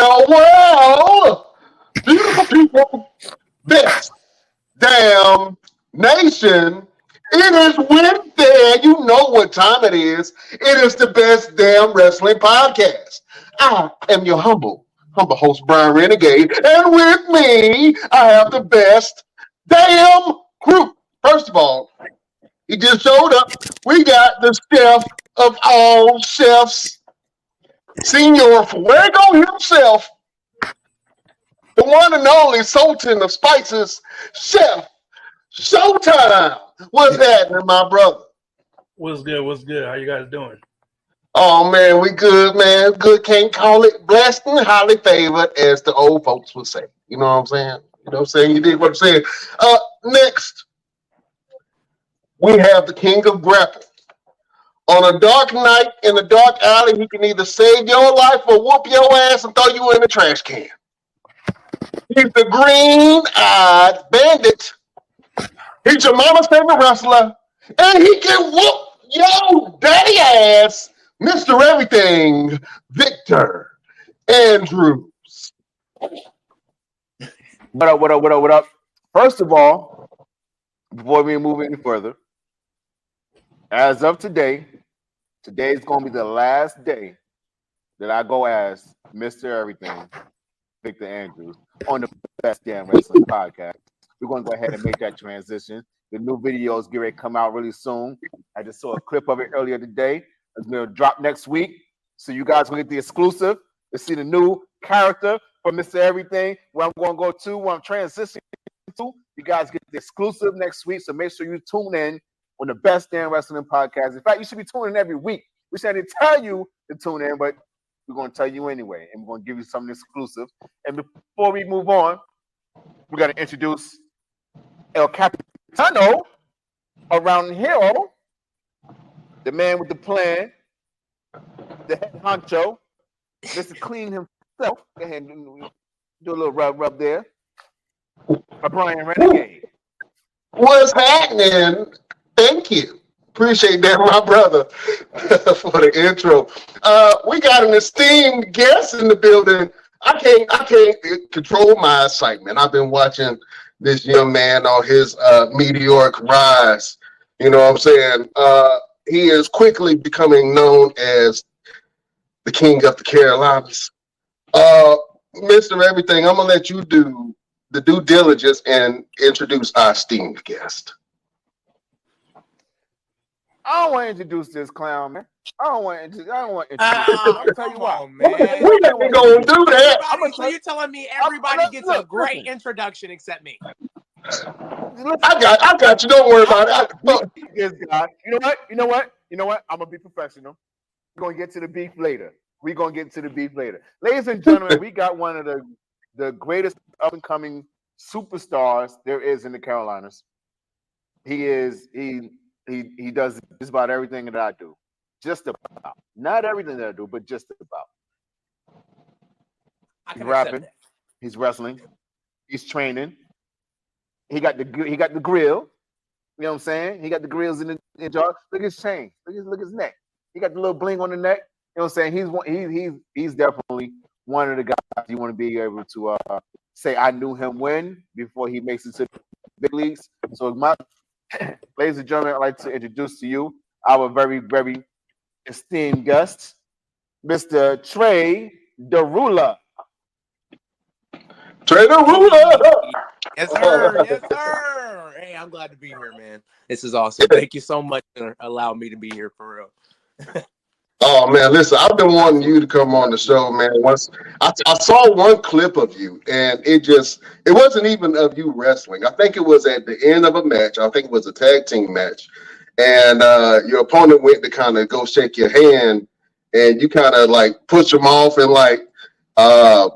Well, beautiful people, this damn nation. It is Wednesday. You know what time it is. It is the best damn wrestling podcast. I am your humble host, Brian Renegade. And with me, I have the best damn crew. First of all, he just showed up. We got the chef of all chefs, Senior Fuego himself, the one and only Sultan of Spices, Chef Showtime. What's happening, my brother? What's good? What's good? How you guys doing? Oh, man, we good, man. Good, can't call it blessed and highly favored, as the old folks would say. You know what I'm saying? You know what I'm saying? You did what I'm saying. Next, we have the king of grapple. On a dark night in a dark alley, he can either save your life or whoop your ass and throw you in the trash can. He's the green-eyed bandit. He's your mama's favorite wrestler. And he can whoop your daddy ass, Mr. Everything, Victor Andrews. What up? First of all, before we move any further, as of today is going to be the last day that I go as Mr. Everything, Victor Andrews, on the Best Damn Wrestling Podcast. We're going to go ahead and make that transition. The new videos get ready to come out really soon. I just saw a clip of it earlier today. It's going to drop next week. So you guys will get the exclusive to see the new character from Mr. Everything, where I'm going to go to, where I'm transitioning to. You guys get the exclusive next week. So make sure you tune in on the Best Damn Wrestling Podcast. In fact, you should be tuning in every week. We should tell you to tune in, but we're going to tell you anyway. And we're going to give you something exclusive. And before we move on, we got to introduce El Capitano around here, the man with the plan, the head honcho, Mr. Clean himself. Go ahead and do a little rub there. Brian Renegade. What's happening? Thank you. Appreciate that, my brother, for the intro. We got an esteemed guest in the building. I can't control my excitement. I've been watching this young man on his meteoric rise. You know what I'm saying? He is quickly becoming known as the king of the Carolinas. Mr. Everything, I'm going to let you do the due diligence and introduce our esteemed guest. I don't want to introduce this clown, man. I don't want to introduce I'll tell you what, man. We ain't going to do that. So you're telling me everybody gets a great introduction except me? I got you. Don't worry about it. This guy. You know what? I'm going to be professional. We're going to get to the beef later. Ladies and gentlemen, we got one of the greatest up-and-coming superstars there is in the Carolinas. He does just about everything that I do. Just about. Not everything that I do, but just about. He's rapping. He's wrestling. He's training. He got the grill. You know what I'm saying? He got the grills in jar. Look at his chain. Look at his neck. He got the little bling on the neck. You know what I'm saying? He's definitely one of the guys you want to be able to say I knew him when before he makes it to the big leagues. So ladies and gentlemen, I'd like to introduce to you our very, very esteemed guest, Mr. Trey Da Rula. Trey Da Rula! Yes, sir. Yes, sir. Hey, I'm glad to be here, man. This is awesome. Thank you so much for allowing me to be here for real. Oh, man, listen, I've been wanting you to come on the show, man. Once I saw one clip of you, and it wasn't even of you wrestling. I think it was at the end of a match. I think it was a tag team match. And your opponent went to kind of go shake your hand, and you kind of like pushed him off and like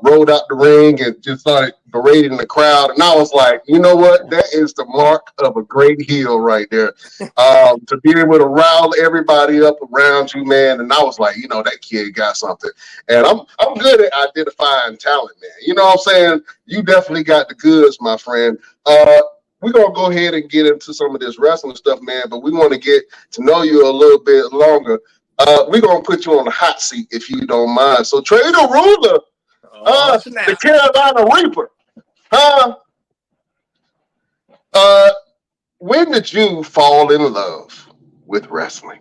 rolled out the ring and just started berating the crowd. And I was like, you know what? That is the mark of a great heel right there. To be able to rile everybody up around you, man. And I was like, you know, that kid got something. And I'm good at identifying talent, man. You know what I'm saying? You definitely got the goods, my friend. We're going to go ahead and get into some of this wrestling stuff, man. But we want to get to know you a little bit longer. We're going to put you on the hot seat if you don't mind. So, Trey Da Rula, Oh, snap. The Carolina Reaper. Huh? Uh, when did you fall in love with wrestling?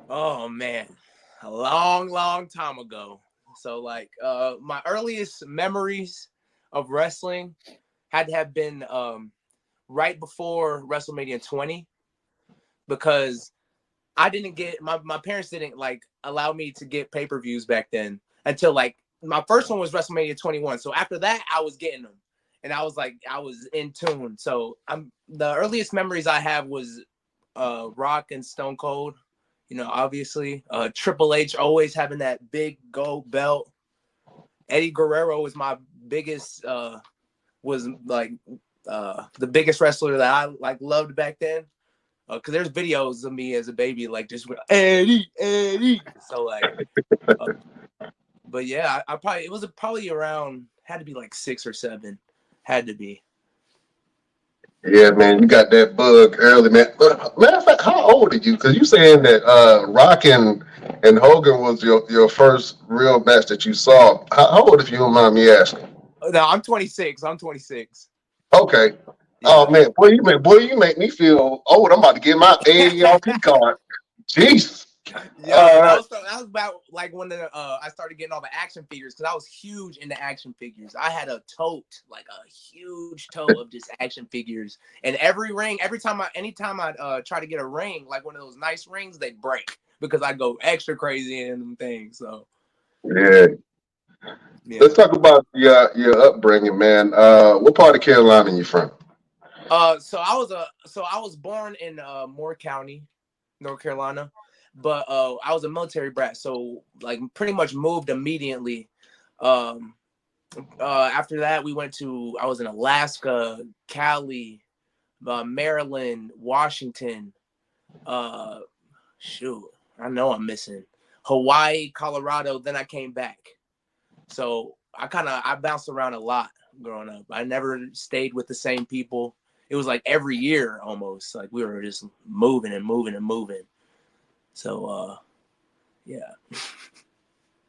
Oh man, a long time ago. So like my earliest memories of wrestling had to have been right before WrestleMania 20, because I didn't get my parents didn't like allow me to get pay-per-views back then until like my first one was WrestleMania 21. So after that I was getting them and I was like I was in tune. So I'm the earliest memories I have was Rock and Stone Cold. You know, obviously, Triple H always having that big gold belt. Eddie Guerrero was my biggest, was like the biggest wrestler that I like loved back then. Because there's videos of me as a baby, like just Eddie, Eddie. So like, uh, but yeah, I probably it was probably around had to be like 6 or 7, had to be. Yeah, man, you got that bug early, man. Matter of fact, how old are you? Because you saying that Rock and Hogan was your first real match that you saw. How old, if you don't mind me asking? No, I'm 26. I'm 26. Okay. Yeah. Oh man, you make me feel old. I'm about to get my AARP card. Jesus. Yo, that was about like when I started getting all the action figures, because I was huge into action figures. I had a tote, like a huge tote of just action figures. And anytime I try to get a ring, like one of those nice rings, they break because I go extra crazy in them things. So Yeah. yeah. Let's talk about your upbringing, man. What part of Carolina you from? So I was born in Moore County, North Carolina. But I was a military brat, so like pretty much moved immediately. After that, I was in Alaska, Cali, Maryland, Washington. Shoot, I know I'm missing Hawaii, Colorado. Then I came back. So I bounced around a lot growing up. I never stayed with the same people. It was like every year almost. Like we were just moving and moving and moving. So yeah.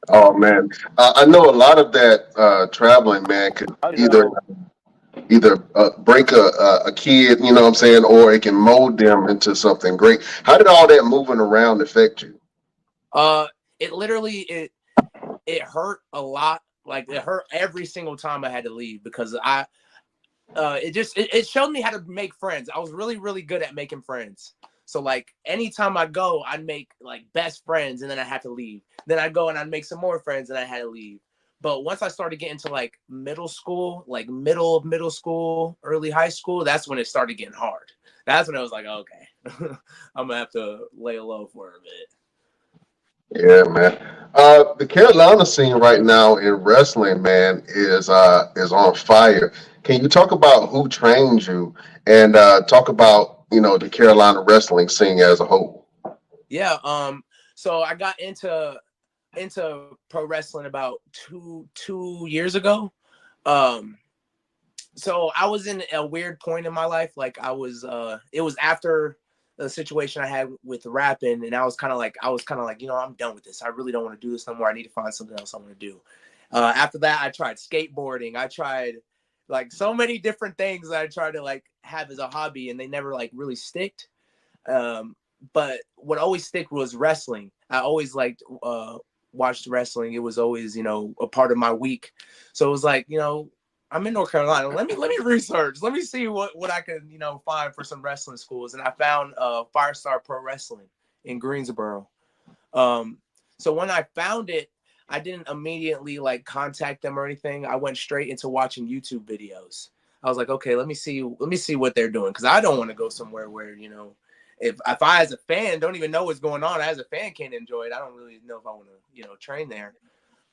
Oh man, I know a lot of that traveling, man, could either break a kid, you know what I'm saying, or it can mold them into something great. How did all that moving around affect you? It literally it hurt a lot. Like it hurt every single time I had to leave, because it showed me how to make friends. I was really, really good at making friends. So like anytime I go, I'd make like best friends, and then I had to leave. Then I'd go and I'd make some more friends, and I had to leave. But once I started getting to like middle school, like middle of middle school, early high school, that's when it started getting hard. That's when I was like, okay, I'm gonna have to lay low for a bit. Yeah, man. The Carolina scene right now in wrestling, man, is on fire. Can you talk about who trained you and talk about the Carolina wrestling scene as a whole? Yeah. So I got into pro wrestling about two years ago. So I was in a weird point in my life. Like it was after the situation I had with rapping, and I was kind of like, I'm done with this. I really don't want to do this no more. I need to find something else I want to do. After that, I tried skateboarding. I tried like so many different things that I tried to like have as a hobby, and they never like really sticked. But what always stick was wrestling. I always liked watched wrestling. It was always, a part of my week. So it was like, I'm in North Carolina. Let me research. Let me see what I can, find for some wrestling schools. And I found Firestar Pro Wrestling in Greensboro. So when I found it, I didn't immediately like contact them or anything. I went straight into watching YouTube videos. I was like, okay, let me see what they're doing, because I don't want to go somewhere where, if I as a fan don't even know what's going on, as a fan can't enjoy it. I don't really know if I want to, train there.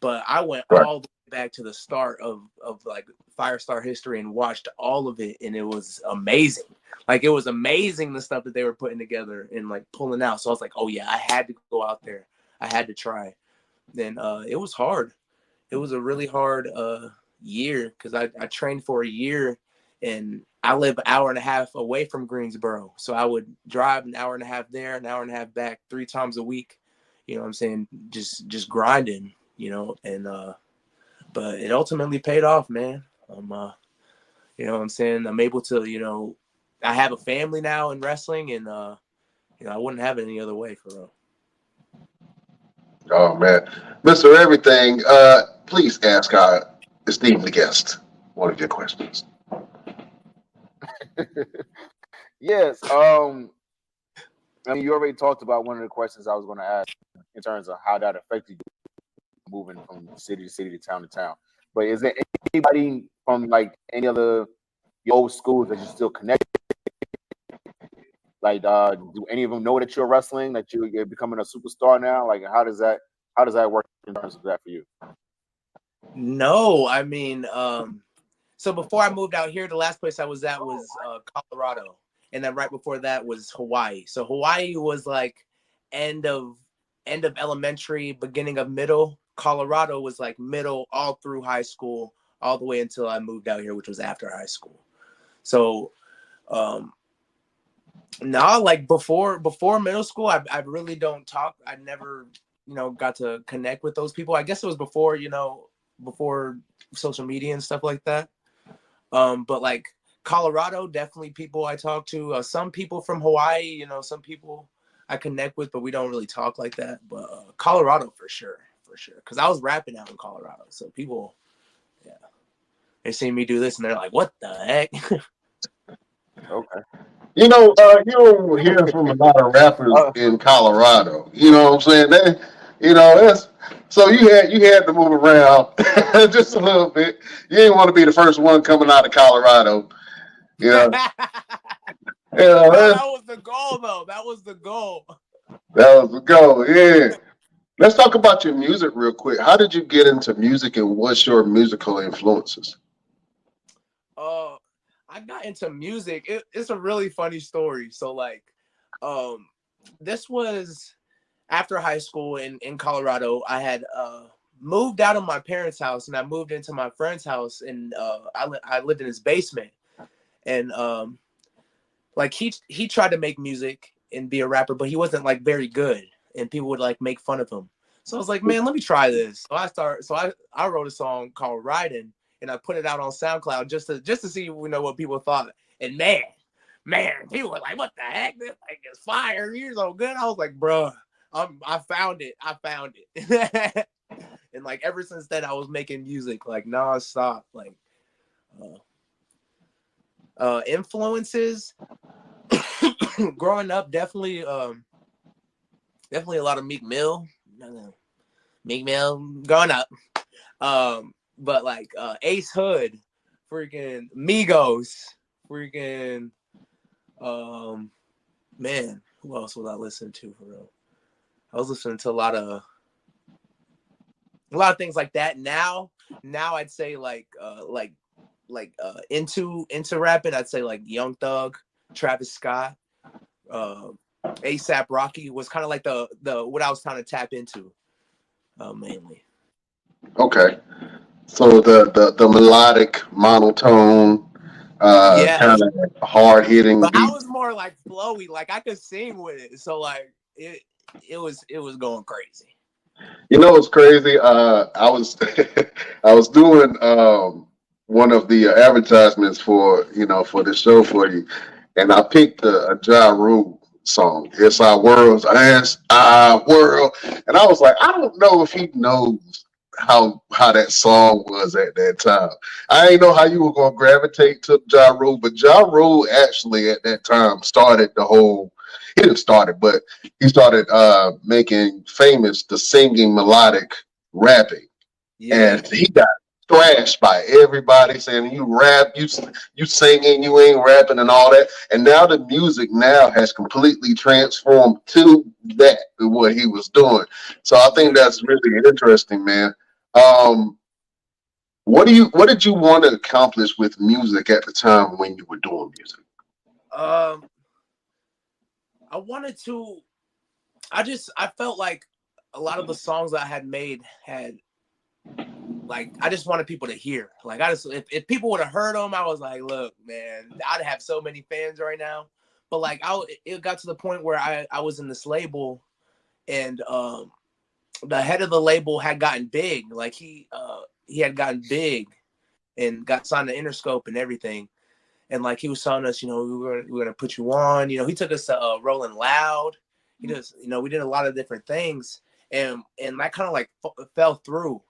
But I went Right. all the way back to the start of like Firestar history and watched all of it, and it was amazing. Like it was amazing the stuff that they were putting together and like pulling out. So I was like, oh yeah, I had to go out there. I had to try. Then it was hard. It was a really hard year, because I trained for a year, and I live an hour and a half away from Greensboro. So I would drive an hour and a half there, an hour and a half back, 3 times a week. You know what I'm saying? Just grinding, and but it ultimately paid off, man. You know what I'm saying? I'm able to, I have a family now in wrestling, and I wouldn't have it any other way, for real. Oh man, Mr. Everything, please ask our esteemed guest one of your questions. Yes. I mean, you already talked about one of the questions I was going to ask in terms of how that affected you moving from city to city to town to town. But is there anybody from like any other your old schools that you still connect? Like, do any of them know that you're wrestling? That you're becoming a superstar now? Like, how does that work in terms of that for you? No, I mean, so before I moved out here, the last place I was at was Colorado, and then right before that was Hawaii. So Hawaii was like end of elementary, beginning of middle. Colorado was like middle all through high school, all the way until I moved out here, which was after high school. So no, like before middle school, I really don't talk. I never, got to connect with those people. I guess it was before, before social media and stuff like that. But like Colorado, definitely people I talk to. Some people from Hawaii, some people I connect with, but we don't really talk like that. But Colorado for sure. Because I was rapping out in Colorado, so people, yeah, they see me do this and they're like, "What the heck?" Okay. You don't hear from a lot of rappers in Colorado. You know what I'm saying? That's so you had to move around just a little bit. You didn't want to be the first one coming out of Colorado. You know, No, that was the goal, though. That was the goal. That was the goal. Yeah. Let's talk about your music real quick. How did you get into music, and what's your musical influences? I got into music. It's a really funny story. So like, this was after high school in Colorado. I had moved out of my parents' house and I moved into my friend's house, and I lived in his basement. And like he tried to make music and be a rapper, but he wasn't like very good, and people would like make fun of him. So I was like, man, let me try this. So I wrote a song called Riding, and I put it out on SoundCloud just to see what people thought. And man, people were like, what the heck? This like is fire. You're so good. I was like, bro, I found it. And like ever since then, I was making music like nonstop. Like influences growing up, definitely a lot of Meek Mill growing up. But like Ace Hood, freaking Migos, freaking man, who else was I listening to for real? I was listening to a lot of things like that. Now I'd say like into rapping, I'd say like Young Thug, Travis Scott, ASAP Rocky was kind of like the what I was trying to tap into mainly. Okay. So the melodic, monotone, Yeah, kind of hard hitting but I beat. was more like flowy, like I could sing with it, so like it was going crazy. You know what's crazy? I was I was doing one of the advertisements for the show for you, and I picked a Ja Rule song. It's our world, it's our world, and I was like, I don't know if he knows how that song was at that time. I didn't know how you were gonna gravitate to Ja Rule, but Ja Rule actually at that time started the whole. He didn't start it, but he started making famous the singing melodic rapping, Yeah, and he got thrashed by everybody saying you rap, you singing, you ain't rapping and all that. And now the music now has completely transformed to that what he was doing. So I think that's really interesting, man. Um, what did you want to accomplish with music at the time when you were doing music? I wanted to. I felt like a lot of the songs I had made had like I just wanted people to hear. Like if people would have heard them, I was like, look, man, I'd have so many fans right now. But like it got to the point where I was in this label, and the head of the label had gotten big. Like he had gotten big and got signed to Interscope and everything. And like he was telling us, we're gonna put you on. He took us to Rolling Loud. He does, we did a lot of different things, and that kind of like fell through.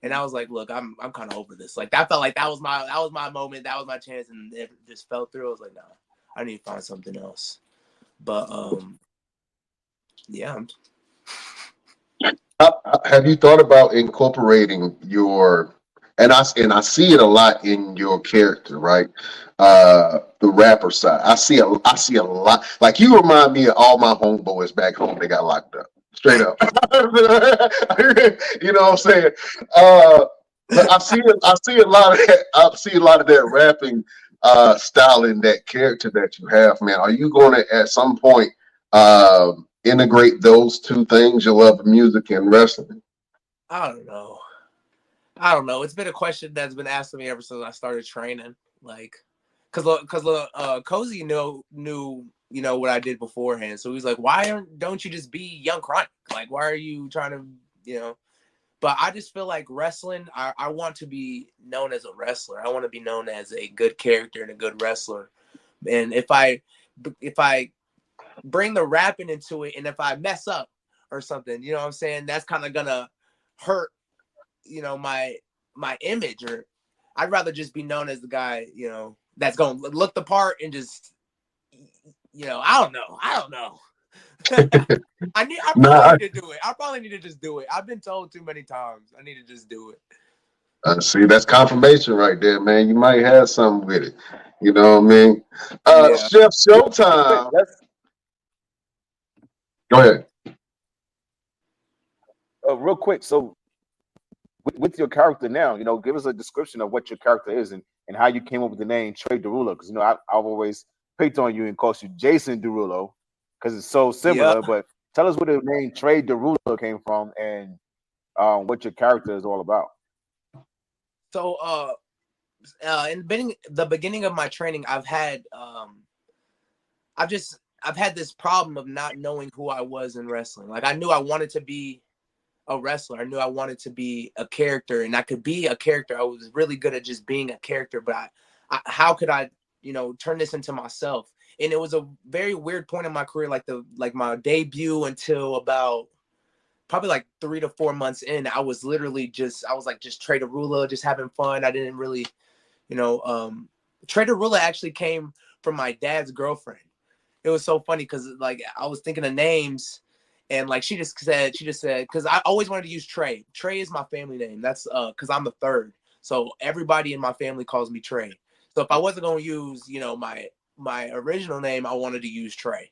And I was like, look, I'm kind of over this. Like that felt like that was my moment, that was my chance, and it just fell through. I was like, nah, I need to find something else. But yeah. Have you thought about incorporating your, and I see it a lot in your character, right? The rapper side. I see a lot. Like you remind me of all my homeboys back home. They got locked up. Straight up. You know what I'm saying? But I see a lot of that. I see a lot of that rapping style in that character that you have, man. Are you going to at some point integrate those two things, your love of music and wrestling? I don't know. It's been a question that's been asked to me ever since I started training. Like, cause Cozy knew what I did beforehand. So he's like, why don't you just be Young Chronic? Like, why are you trying to, But I just feel like wrestling, I want to be known as a wrestler. I want to be known as a good character and a good wrestler. And if I bring the rapping into it, and if I mess up or something, you know what I'm saying, that's kind of gonna hurt, my image. Or I'd rather just be known as the guy, that's gonna look the part and just, I don't know. I probably need to do it. I probably need to just do it. I've been told too many times. I need to just do it. See, that's confirmation right there, man. You might have something with it. You know what I mean? Yeah. Chef Showtime. Go ahead. Real quick. So, with your character now, give us a description of what your character is and how you came up with the name Trey Da Rula. Because I've always picked on you and called you Jason Derulo because it's so similar. Yeah. But tell us where the name Trey Da Rula came from and what your character is all about. So, in the beginning of my training, I've had this problem of not knowing who I was in wrestling. Like I knew I wanted to be a wrestler. I knew I wanted to be a character, and I could be a character. I was really good at just being a character, but how could I, turn this into myself? And it was a very weird point in my career, like my debut until about probably like 3 to 4 months in. I was literally just Trey Da Rula, just having fun. I didn't really, Trey Da Rula actually came from my dad's girlfriend. It was so funny because like I was thinking of names. And like she just said, because I always wanted to use Trey. Trey is my family name. That's because I'm the third. So everybody in my family calls me Trey. So if I wasn't going to use, my original name, I wanted to use Trey.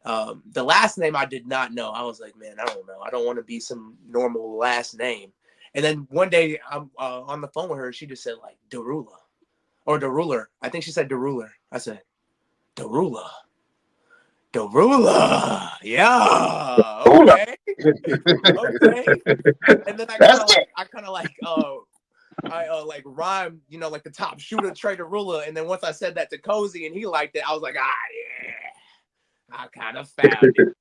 The last name I did not know. I was like, man, I don't know. I don't want to be some normal last name. And then one day I'm on the phone with her. She just said like Da Rula or Da Ruler. I think she said Da Ruler. I said, Da Rula. Da Rula, yeah, okay. And then I kind of like rhymed, like the top shooter Trey Da Rula. And then once I said that to Cozy and he liked it, I was like, yeah, I kind of found it.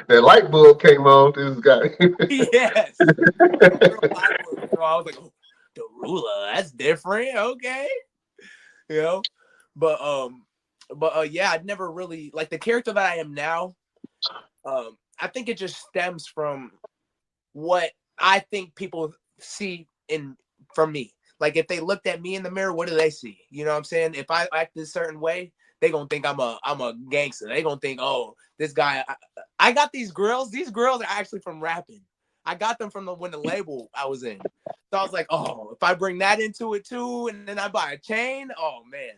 That light bulb came on. This guy. Yes. So I was like, oh, Da Rula, that's different, okay. But yeah, I'd never really like the character that I am now. I think it just stems from what I think people see from me. Like if they looked at me in the mirror, what do they see? You know what I'm saying? If I act a certain way, they gonna think I'm a gangster. They gonna think, oh, this guy. I got these girls. These girls are actually from rapping. I got them from when the label I was in. So I was like, oh, if I bring that into it too, and then I buy a chain, oh man.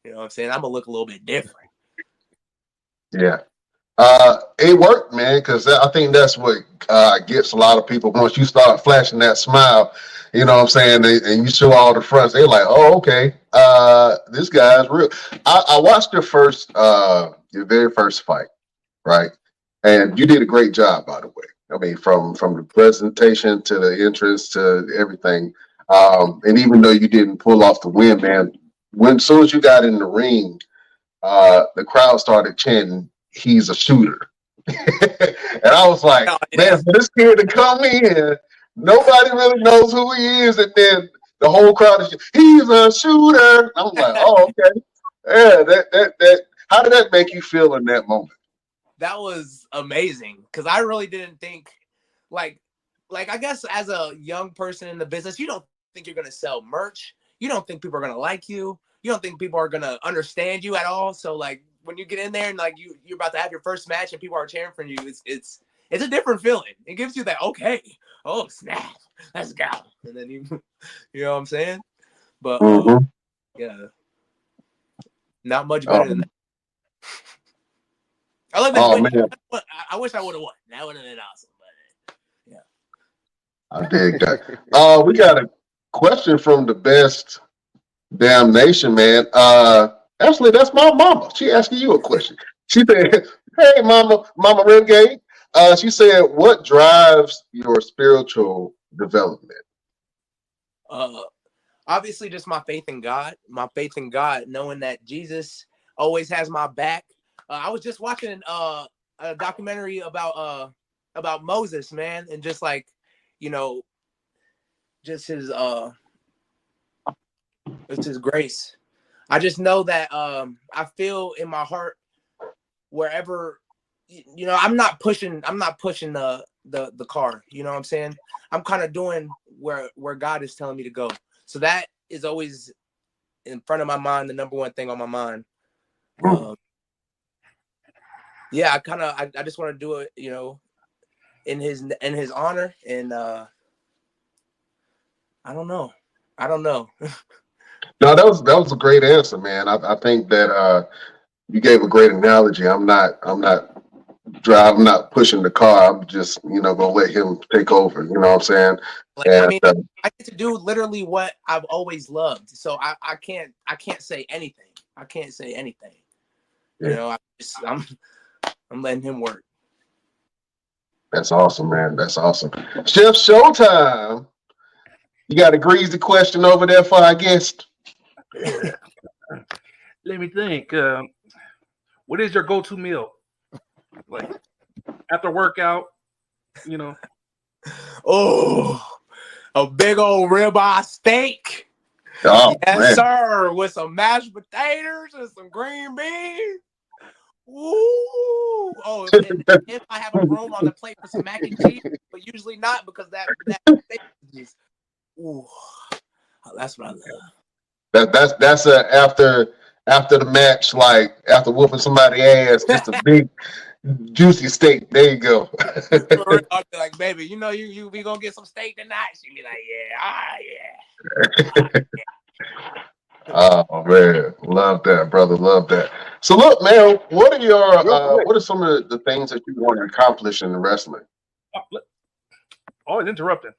You know what I'm saying? I'm gonna look a little bit different. Yeah. It worked, man, because I think that's what gets a lot of people. Once you start flashing that smile, you know what I'm saying, and you show all the fronts, they're like, oh, okay, this guy's real. I watched your very first fight, right? And you did a great job, by the way. I mean, from the presentation to the entrance to everything. And even though you didn't pull off the win, man, as soon as you got in the ring, the crowd started chanting, he's a shooter. And I was like, man, for this kid to come in Nobody really knows who he is, and then the whole crowd is, he's a shooter. I'm like, oh, okay. Yeah, that. How did that make you feel in that moment? That was amazing because I really didn't think, like I guess as a young person in the business, you don't think you're gonna sell merch. You don't think people are gonna like you. You don't think people are gonna understand you at all. So like when you get in there and like you're about to have your first match and people are cheering for you, it's a different feeling. It gives you that, okay, oh snap, let's go, and then you know what I'm saying. But yeah, not much better than that. I love this win. Man. I wish I would have won. That would have been awesome. But yeah, I dig that. We got a question from the best damn nation, man. Actually, that's my mama. She asking you a question. She said, "Hey, Mama Renegade." She said, "What drives your spiritual development?" Obviously, just my faith in God. My faith in God, knowing that Jesus always has my back. I was just watching a documentary about Moses, man, and just like, you know, just his it's his grace. I just know that I feel in my heart wherever, you know, I'm not pushing the car, you know what I'm saying? I'm kind of doing where God is telling me to go. So that is always in front of my mind, the number one thing on my mind. Yeah, I just want to do it, you know, in his honor, and I don't know. No, that was a great answer, man. I think that you gave a great analogy. I'm not driving, I'm not pushing the car. I'm just, gonna let him take over. You know what I'm saying? Like, And, I mean, I get to do literally what I've always loved. So I can't say anything. I can't say anything. Yeah. You know, I'm letting him work. That's awesome, man. That's awesome. Chef Showtime. You got a greasy question over there for our guest? Let me think. What is your go-to meal? Like after workout, you know? Oh, a big old ribeye steak. Oh, yes, man. sir. With some mashed potatoes and some green beans. Ooh. Oh, and if I have a room on the plate for some mac and cheese, but usually not because that steak is just, ooh, that's what I love. That's after the match, like after whooping somebody's ass, just a big juicy steak. There you go. I'll be like, baby, you know, you we gonna get some steak tonight. She be like, yeah, Oh man, love that, brother. Love that. So look, man, what are some of the things that you want to accomplish in wrestling? Always interrupting.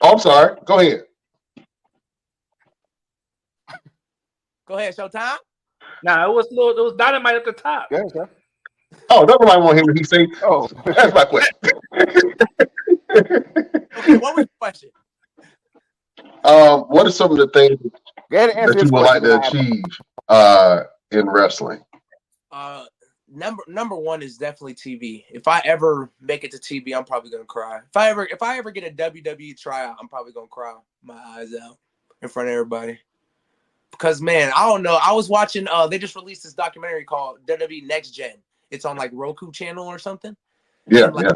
Oh, I'm sorry. Go ahead. Go ahead, Showtime. Nah, it was dynamite at the top. Yeah, sir. Oh, that's what I want him to say. Oh, that's my question. Okay, what was the question? What are some of the things that you would like to achieve in wrestling? Number one is definitely TV. If I ever make it to TV, I'm probably gonna cry. If I ever get a WWE tryout, I'm probably gonna cry my eyes out in front of everybody. Because man, I don't know. I was watching. They just released this documentary called WWE Next Gen. It's on like Roku channel or something. Yeah, and, like,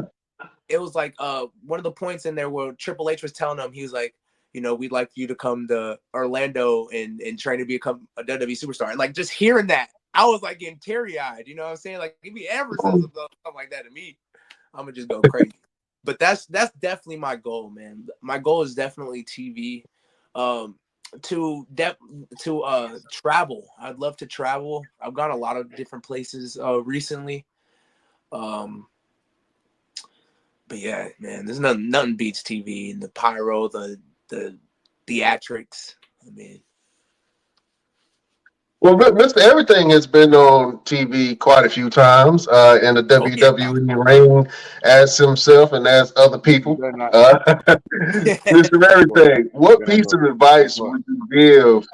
it was like one of the points in there where Triple H was telling him, he was like, you know, we'd like you to come to Orlando and train to become a WWE superstar. And like just hearing that, I was like getting teary-eyed. You know what I'm saying? Like if he ever says something like that to me, I'm gonna just go crazy. But that's definitely my goal, man. My goal is definitely TV. To travel. I'd love to travel. I've gone a lot of different places recently. But yeah, man, there's nothing beats TV and the pyro, the theatrics. I mean, well, Mr. Everything has been on TV quite a few times in the WWE ring as himself and as other people. Mr. Everything, what piece of advice would you give?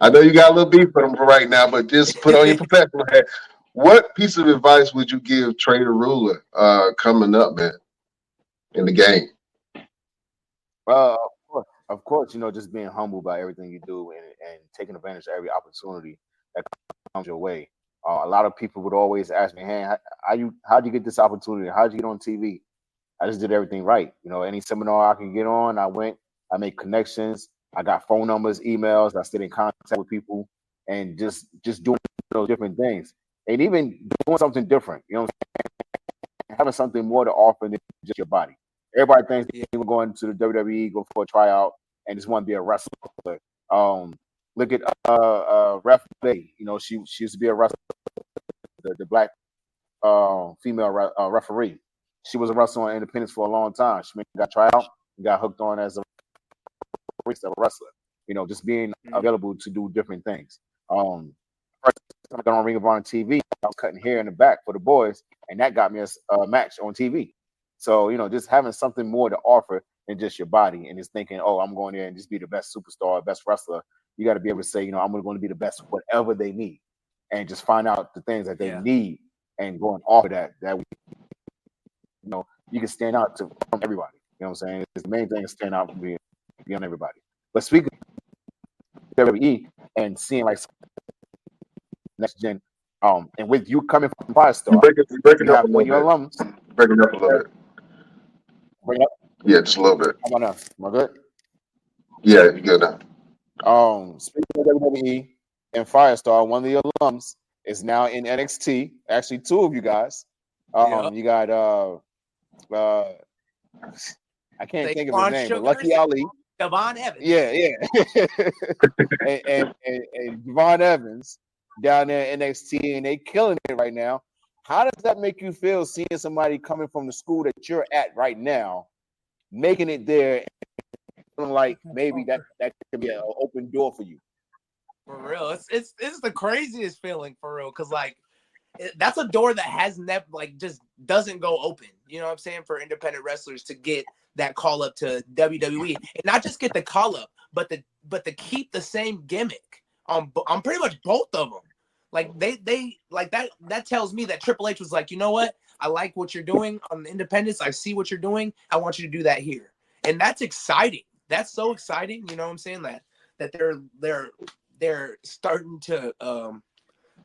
I know you got a little beef with him for right now, but just put on your professional hat. What piece of advice would you give Trey Da Rula coming up, man, in the game? Of course, just being humble by everything you do and taking advantage of every opportunity that comes your way. A lot of people would always ask me, "Hey, how'd you get this opportunity? How'd you get on TV?" I just did everything right. Any seminar I can get on, I went. I made connections. I got phone numbers, emails. I stayed in contact with people, and just doing those different things, and even doing something different. Having something more to offer than just your body. Everybody thinks people going to the WWE, go for a tryout, and just want to be a wrestler. Look at Ref Bay. She used to be a wrestler, the black female referee. She was a wrestler on Independence for a long time. She got tryout and got hooked on as a wrestler. Just being available to do different things. First time I got on Ring of Honor TV, I was cutting hair in the back for the boys, and that got me a match on TV. So, just having something more to offer than just your body and just thinking, oh, I'm going there and just be the best superstar, best wrestler. You got to be able to say, I'm going to be the best whatever they need, and just find out the things that they need and go and offer that you can stand out from everybody. You know what I'm saying? It's the main thing is stand out from beyond everybody. But speaking of WWE and seeing like next gen, and with you coming from Firestar, you breaking you up have a one of your little alums. bit. Breaking up a little bit. Bring up. Yeah, just a little bit. How about now? Am I good? Yeah, you good now. Speaking of WWE and Firestar, one of the alums is now in NXT. Actually, two of you guys. You got I can't think of his name, but Lucky Ali. Devon Evans. Yeah. and Devon Evans down there in NXT, and they killing it right now. How does that make you feel seeing somebody coming from the school that you're at right now, making it there, and feeling like maybe that could be an open door for you? For real, it's the craziest feeling for real, because that's a door that has never just doesn't go open. You know what I'm saying? For independent wrestlers to get that call up to WWE, and not just get the call up, but to keep the same gimmick on pretty much both of them. Like they like that tells me that Triple H was like, you know what? I like what you're doing on the independents. I see what you're doing. I want you to do that here, and that's exciting. That's so exciting. You know what I'm saying? That they're starting to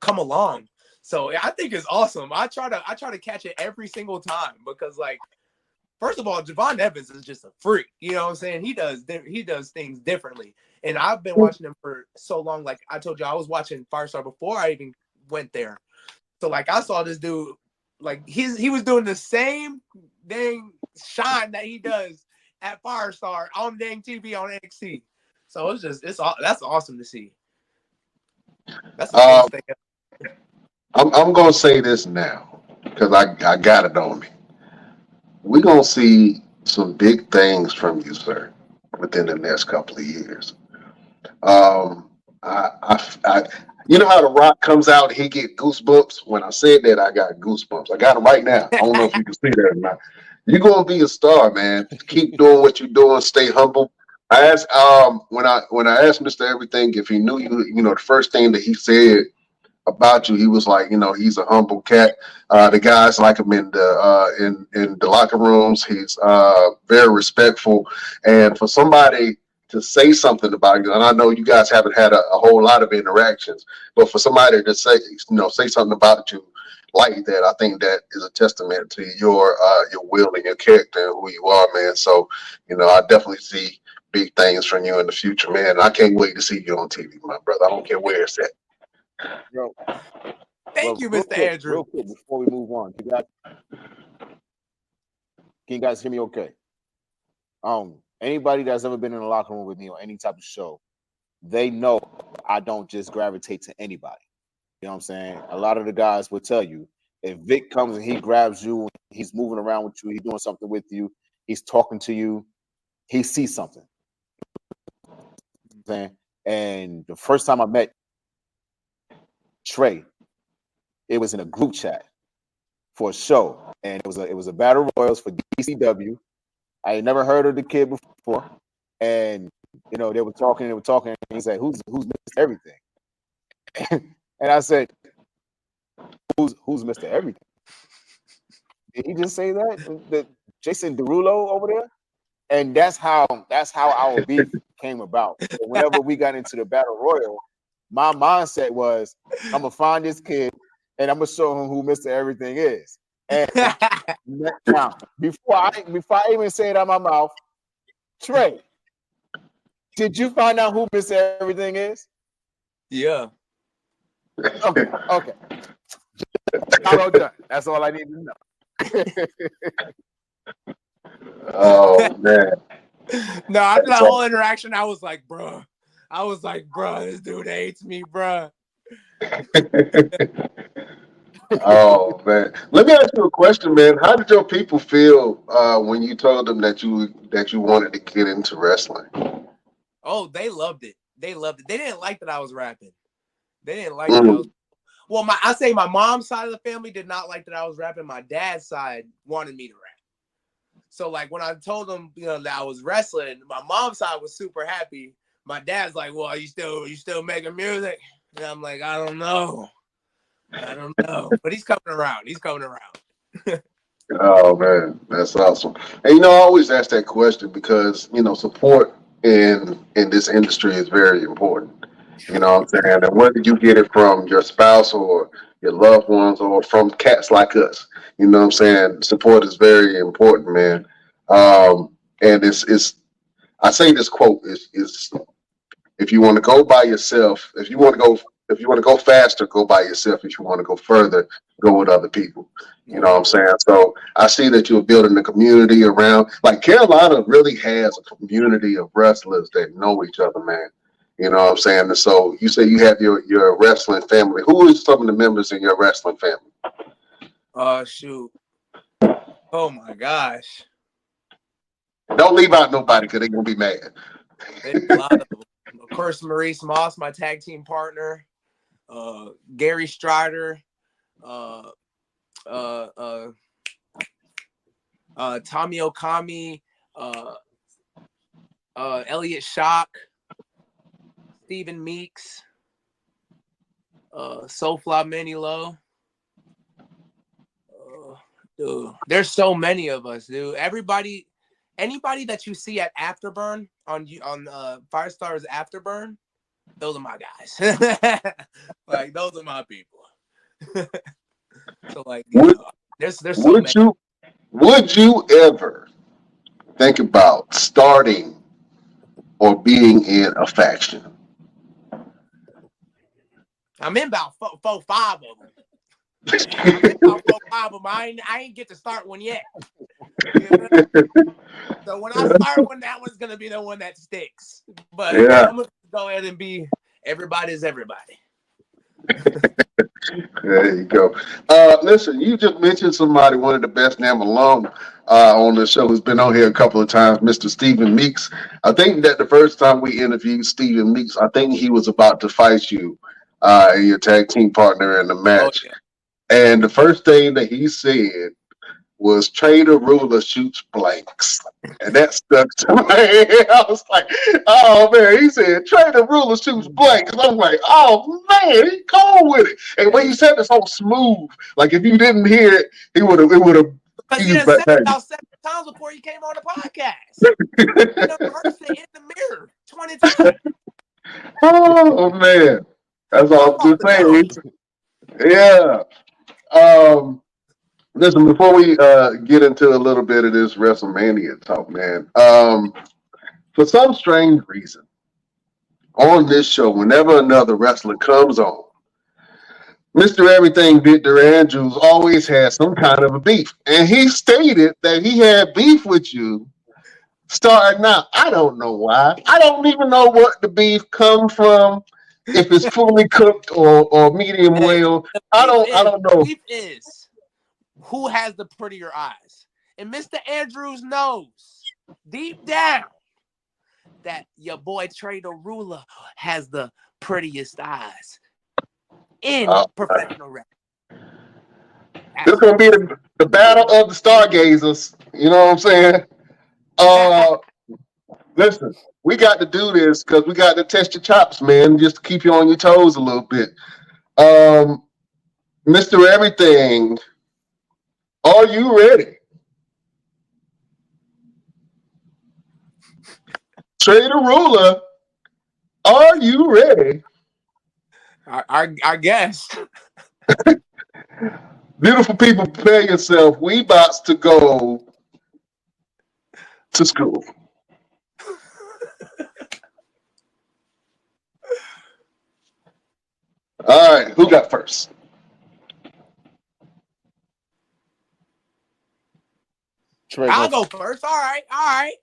come along. So I think it's awesome. I try to catch it every single time because first of all, Devon Evans is just a freak. You know what I'm saying? He does things differently. And I've been watching him for so long. Like I told you, I was watching Firestar before I even went there. So I saw this dude, he was doing the same dang shine that he does at Firestar on dang TV on NXT. So that's awesome to see. That's the best thing ever. I'm gonna say this now because I got it on me. We're gonna see some big things from you, sir, within the next couple of years. I you know how The Rock comes out, he get goosebumps. When I said that, I got goosebumps. I got them right now. I don't know if you can see that or not. You're gonna be a star, man. Keep doing what you're doing. Stay humble. I asked when I asked Mr. Everything if he knew you, the first thing that he said about you, he was like, he's a humble cat. The guys like him in the locker rooms. He's very respectful, and for somebody to say something about you, and I know you guys haven't had a whole lot of interactions, but for somebody to say something about you like that, I think that is a testament to your will and your character and who you are, man. So, I definitely see big things from you in the future, man. And I can't wait to see you on TV, my brother. I don't care where it's at. Yo, Thank you, Mr. Andrew. Real quick before we move on, can you guys hear me okay? Anybody that's ever been in the locker room with me on any type of show, they know I don't just gravitate to anybody. You know what I'm saying? A lot of the guys will tell you, if Vic comes and he grabs you, he's moving around with you, he's doing something with you, he's talking to you, he sees something. You know what I'm saying? And the first time I met Trey, it was in a group chat for a show, and it was a battle royals for DCW. I had never heard of the kid before, and they were talking, and he said, "Who's Mr. Everything?" And I said, "Who's Mr. Everything?" Did he just say that? The Jason Derulo over there? And that's how our beef came about. So whenever we got into the battle royal, my mindset was, I'm gonna find this kid and I'm gonna show him who Mr. Everything is. And now, before I even say it out of my mouth, Trey, did you find out who Mr. Everything is? Yeah. Okay. I'm all done. That's all I need to know. Oh man. No, after that whole interaction, I was like, bro, this dude hates me, bro. Oh man. Let me ask you a question, man. How did your people feel when you told them that you wanted to get into wrestling? Oh, they loved it. They didn't like that I was rapping. They didn't like that I was. Well, my mom's side of the family did not like that I was rapping. My dad's side wanted me to rap. So like when I told them, that I was wrestling, my mom's side was super happy. My dad's like, "Well, are you still making music?" And I'm like, I don't know. But he's coming around. Oh man, that's awesome. And I always ask that question because support in this industry is very important. You know what I'm saying? And whether you get it from your spouse or your loved ones or from cats like us, you know what I'm saying? Support is very important, man. And it's I say this quote is if you want to go by yourself, if you want to go faster, go by yourself. If you want to go further, go with other people. You know what I'm saying? So I see that you're building a community around, like Carolina really has a community of wrestlers that know each other, man. You know what I'm saying? And so you say you have your wrestling family. Who is some of the members in your wrestling family? Shoot. Oh my gosh. Don't leave out nobody because they're gonna be mad. There's a lot of them. Of course, Maurice Moss, my tag team partner. Gary Strider. Tommy Okami. Elliot Shock. Stephen Meeks. Sofla Manilo. Dude, there's so many of us, dude. Anybody that you see at Afterburn on Firestar's Afterburn, those are my guys. Like those are my people. So like, there's so many. Would you ever think about starting or being in a faction? I'm in about four, five of them. I'm in about 4, 5 of them. I ain't get to start one yet. So when I start one, that one's gonna be the one that sticks. But yeah. I'm gonna go ahead and be everybody's everybody. There you go. Listen, you just mentioned somebody, one of the best damn alum on the show, who's been on here a couple of times, Mr. Stephen Meeks. I think that the first time we interviewed Stephen Meeks, I think he was about to fight you and your tag team partner in the match. Oh, yeah. And the first thing that he said was Trey Da Rula shoots blanks. And that stuck to my head. I was like, oh man, he said Trey Da Rula shoots blanks. And I was like, oh man, he cold with it. And when he said it so smooth, like if you didn't hear it, it would have because you said it about 7 times before you came on the podcast. You rehearsed it in the mirror 20 times. Oh man. That's all I'm just saying. Yeah. Listen, before we get into a little bit of this Wrestlemania talk, man, for some strange reason, on this show, whenever another wrestler comes on, Mr. Everything Victor Andrews always has some kind of a beef. And he stated that he had beef with you starting out. I don't know why. I don't even know what the beef comes from, if it's fully cooked or medium well. I don't know. The beef is who has the prettier eyes. And Mr. Andrews knows deep down that your boy Trey Da Rula has the prettiest eyes in professional wrestling. This is going to be the battle of the stargazers. You know what I'm saying? Listen, we got to do this because we got to test your chops, man, just to keep you on your toes a little bit. Mr. Everything, are you ready? Trey Da Rula, are you ready? I guess. Beautiful people, prepare yourself. We about to go to school. All right, who got first? Trey, I'll go first. All right.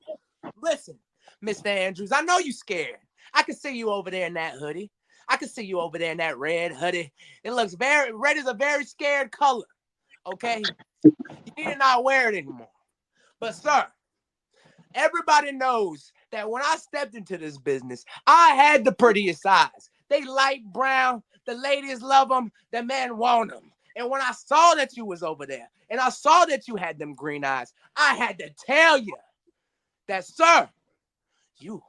Listen, Mr. Andrews, I know you scared. I can see you over there in that hoodie. I can see you over there in that red hoodie. It looks red is a very scared color. Okay? You need to not wear it anymore. But sir, everybody knows that when I stepped into this business, I had the prettiest eyes. They light brown. The ladies love them. The men want them. And when I saw that you was over there, and I saw that you had them green eyes, I had to tell you that, sir, you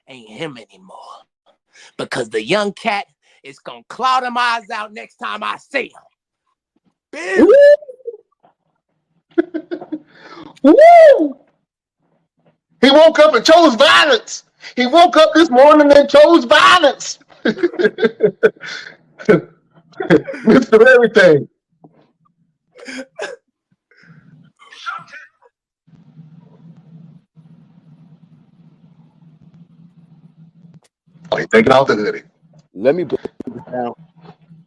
ain't him anymore. Because the young cat is going to claw them eyes out next time I see him. Woo! He woke up and chose violence. He woke up this morning and chose violence. Mr. Everything. Oh, he's taking off the hoodie. let me break this down.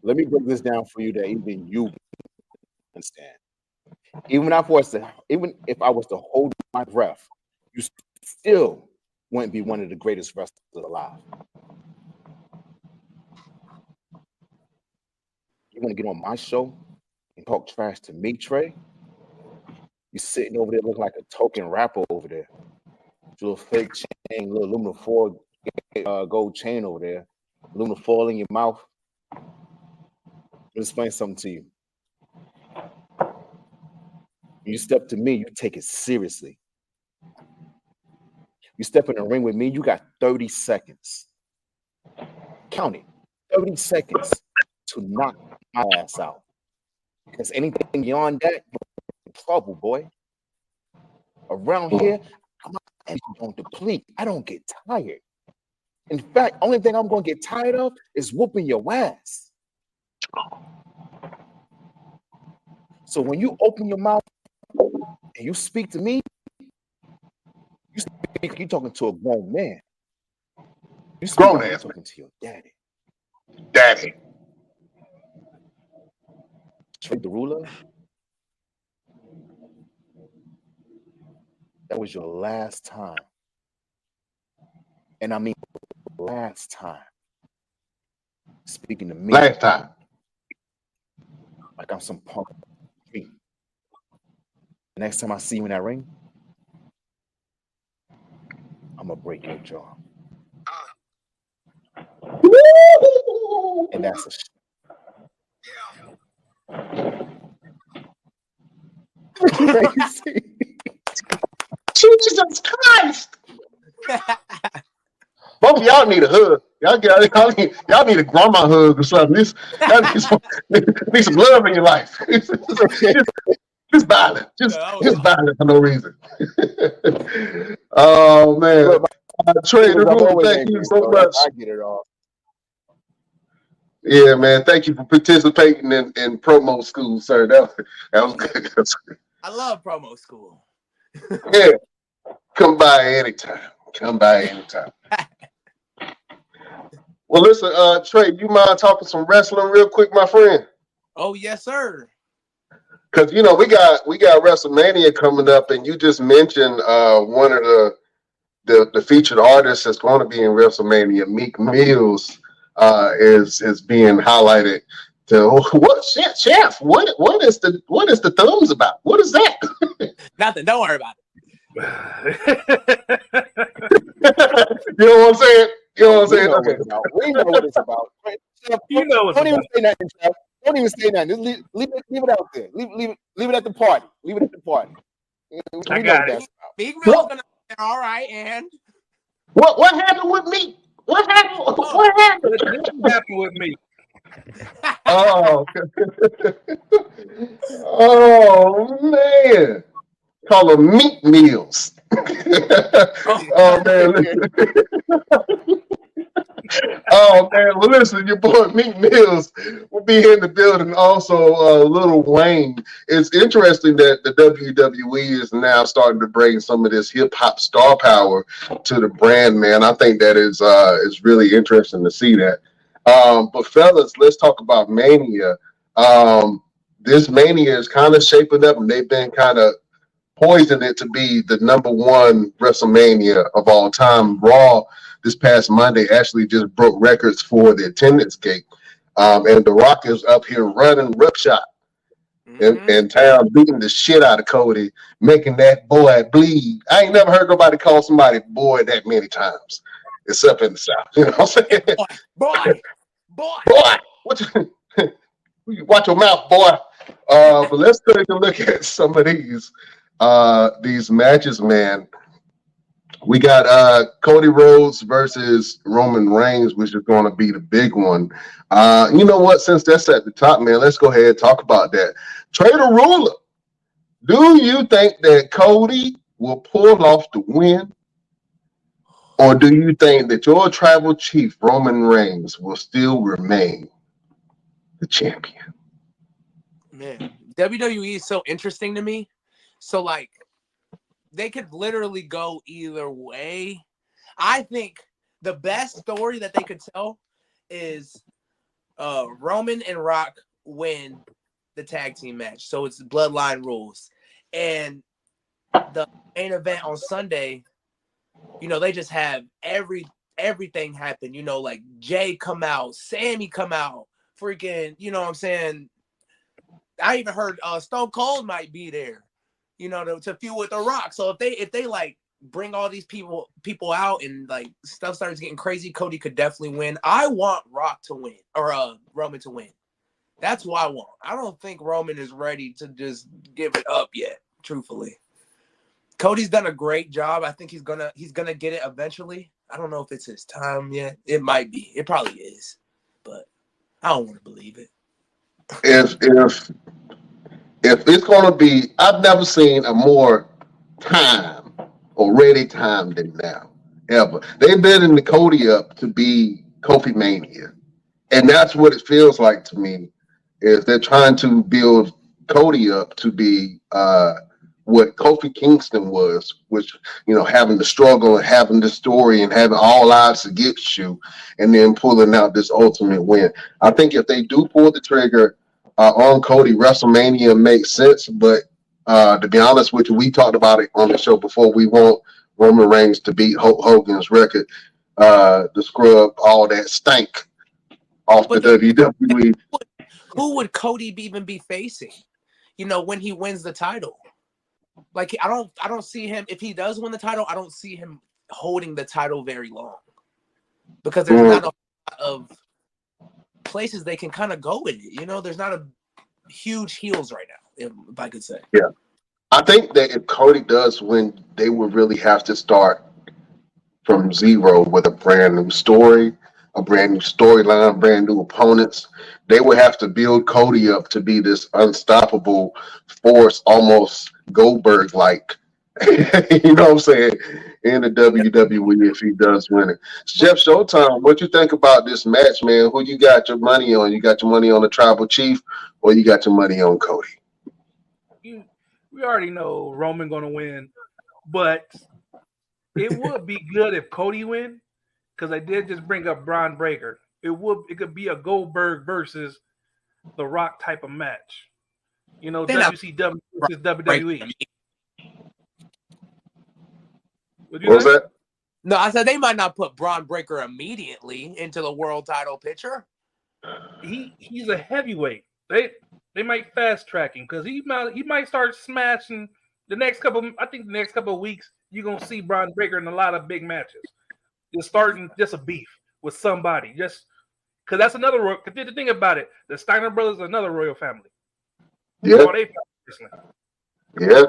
Let me break this down for you that even you understand. Even if I was to hold my breath, you still wouldn't be one of the greatest wrestlers alive. You want to get on my show and talk trash to me, Trey? You sitting over there looking like a token rapper over there. Little fake chain, little aluminum foil gold chain over there, aluminum foil in your mouth. Let me explain something to you. When you step to me, you take it seriously. You step in the ring with me, you got 30 seconds. Count it. 30 seconds to knock my ass out. Because anything beyond that, you're in trouble, boy. Around here, my energy don't deplete. I don't get tired. In fact, only thing I'm going to get tired of is whooping your ass. So when you open your mouth and you speak to me, you're talking to a grown man. You Grown ass talking to your daddy. Daddy. Trey Da Rula, that was your last time. And I mean last time speaking to me. Last time. Like I'm some punk. Next time I see you in that ring, I'm gonna break your jaw. And that's a crazy. Jesus Christ! Both of y'all need a hug. Y'all need a grandma hug or something. Y'all need some love in your life. Just violent. Just violent for no reason. Oh man. Trey Da Rula, thank you so much. I get it all. Yeah, man. Thank you for participating in promo school, sir. That was good. I love promo school. Yeah. Come by anytime. Well, listen, Trey, you mind talking some wrestling real quick, my friend? Oh, yes, sir. Because we got Wrestlemania coming up, and you just mentioned one of the featured artists that's going to be in Wrestlemania, Meek Mills, is being highlighted. What chef? What is the thumbs about? What is that? Nothing. Don't worry about it. You know what I'm saying? You know what I'm saying? Okay. We know what it's about. You know what's Don't even say nothing, Jeff. Don't even say nothing. Just leave it out there. Leave it at the party. Leave it at the party. I got it. Big Mill's gonna be there, all right, and what happened with me? What happened? What happened? What happened with me? Oh, oh man. Call them Meek Mills. Oh man, oh man, well listen, your boy Meek Mills will be here in the building. Also, Lil Wayne. It's interesting that the WWE is now starting to bring some of this hip hop star power to the brand. Man, I think that is really interesting to see that. But fellas, let's talk about Mania. This Mania is kind of shaping up, and they've been kind of poisoned it to be the number one WrestleMania of all time. Raw this past Monday actually just broke records for the attendance gate. And The Rock is up here running roughshod in town, beating the shit out of Cody, making that boy bleed. I ain't never heard nobody call somebody boy that many times, except in the South. You know what I'm saying? Boy. What you, watch your mouth, boy. But let's take a look at some of these matches, man. We got Cody Rhodes versus Roman Reigns, which is going to be the big one. You know what? Since that's at the top, man, let's go ahead and talk about that. Trey Da Rula, do you think that Cody will pull off the win? Or do you think that your tribal chief, Roman Reigns, will still remain the champion? Man, WWE is so interesting to me. So, like, they could literally go either way. I think the best story that they could tell is Roman and Rock win the tag team match. So it's bloodline rules. And the main event on Sunday, you know, they just have everything happen. You know, like Jay come out, Sammy come out, freaking, you know what I'm saying? I even heard Stone Cold might be there, you know, to feud with The Rock. So if they like bring all these people out and like stuff starts getting crazy, Cody could definitely win. I want Rock to win or Roman to win. That's what I want. I don't think Roman is ready to just give it up yet, truthfully. Cody's done a great job. I think he's gonna get it eventually. I don't know if it's his time yet. It might be. It probably is, but I don't want to believe it. If it's gonna be, I've never seen a more time or ready time than now, ever. They've been in the Cody up to be Kofi Mania, and that's what it feels like to me. Is they're trying to build Cody up to be what Kofi Kingston was, which, you know, having the struggle and having the story and having all odds against you, and then pulling out this ultimate win. I think if they do pull the trigger on Cody, WrestleMania makes sense. But to be honest with you, we talked about it on the show before. We want Roman Reigns to beat Hulk Hogan's record, to scrub all that stank off the WWE. Who would Cody even be facing? You know, when he wins the title, like I don't see him. If he does win the title, I don't see him holding the title very long because there's not a lot of places they can kind of go with it. You know, there's not a huge heels right now, if I could say. Yeah, I think that if Cody does win, they would really have to start from zero with a brand new story, a brand new storyline, brand new opponents. They would have to build Cody up to be this unstoppable force, almost Goldberg-like. You know what I'm saying? In the WWE, if he does win it. Jeff Showtime, what you think about this match, man? Who you got your money on? You got your money on the tribal chief, or you got your money on Cody? We already know Roman going to win, but it would be good if Cody win, because I did just bring up Braun Breaker. It could be a Goldberg versus The Rock type of match. You know, WCW versus WWE. What was that? No, I said they might not put Braun Breaker immediately into the world title picture. He's a heavyweight. They might fast track him because he might start smashing the next couple. I think the next couple of weeks you're gonna see Braun Breaker in a lot of big matches. Just starting just a beef with somebody, just because that's another. Because the thing about it, the Steiner brothers are another royal family. Yeah. Yeah.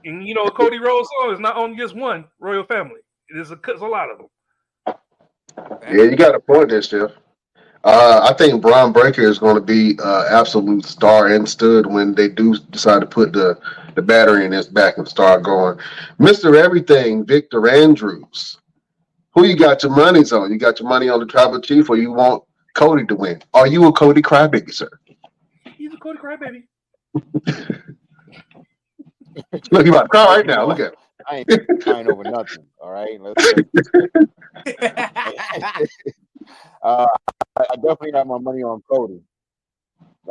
And you know, Cody Rhodes song is not only just one royal family. It's a lot of them. Yeah, you got a point there, Jeff. I think Braun Breaker is going to be absolute star and stud when they do decide to put the battery in his back and start going. Mr. Everything, Victor Andrews. Who you got your monies on? You got your money on the Tribal Chief, or you want Cody to win? Are you a Cody crybaby, sir? He's a Cody crybaby. Look, you about to cry right now. Look at him. I ain't crying over nothing. All right. I definitely have my money on Cody.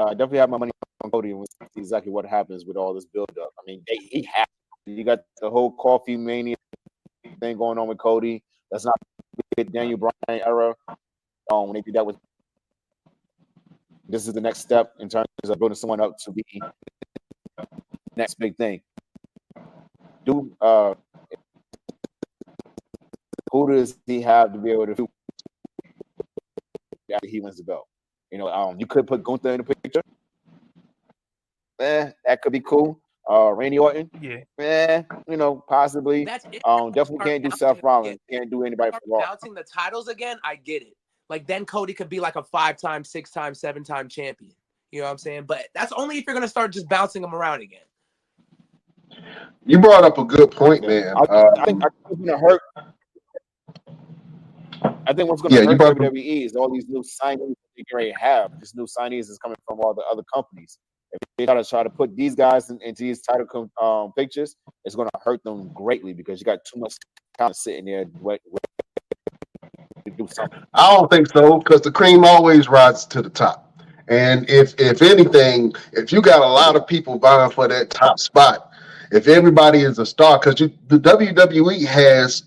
I definitely have my money on Cody, and we'll see exactly what happens with all this build-up. I mean, he has. You got the whole coffee mania thing going on with Cody. That's not the Daniel Bryan era. When they did that with, this is the next step in terms of building someone up to be the next big thing. Who does he have to be able to do after he wins the belt? You know, you could put Gunther in the picture. That could be cool. Randy Orton. Yeah. You know, possibly. That's it. Definitely can't do Seth Rollins. Can't do anybody from Raw. Bouncing the titles again, I get it. Like then Cody could be like a 5-time, 6-time, 7-time champion. You know what I'm saying? But that's only if you're gonna start just bouncing them around again. You brought up a good point, man. I think what's going to hurt. I think what's going to hurt WWE is all these new signees they already have. These new signees is coming from all the other companies. If they try to put these guys into these title pictures, it's going to hurt them greatly because you got too much talent sitting there to do something. I don't think so, because the cream always rises to the top. And if anything, if you got a lot of people vying for that top spot, if everybody is a star, because the WWE has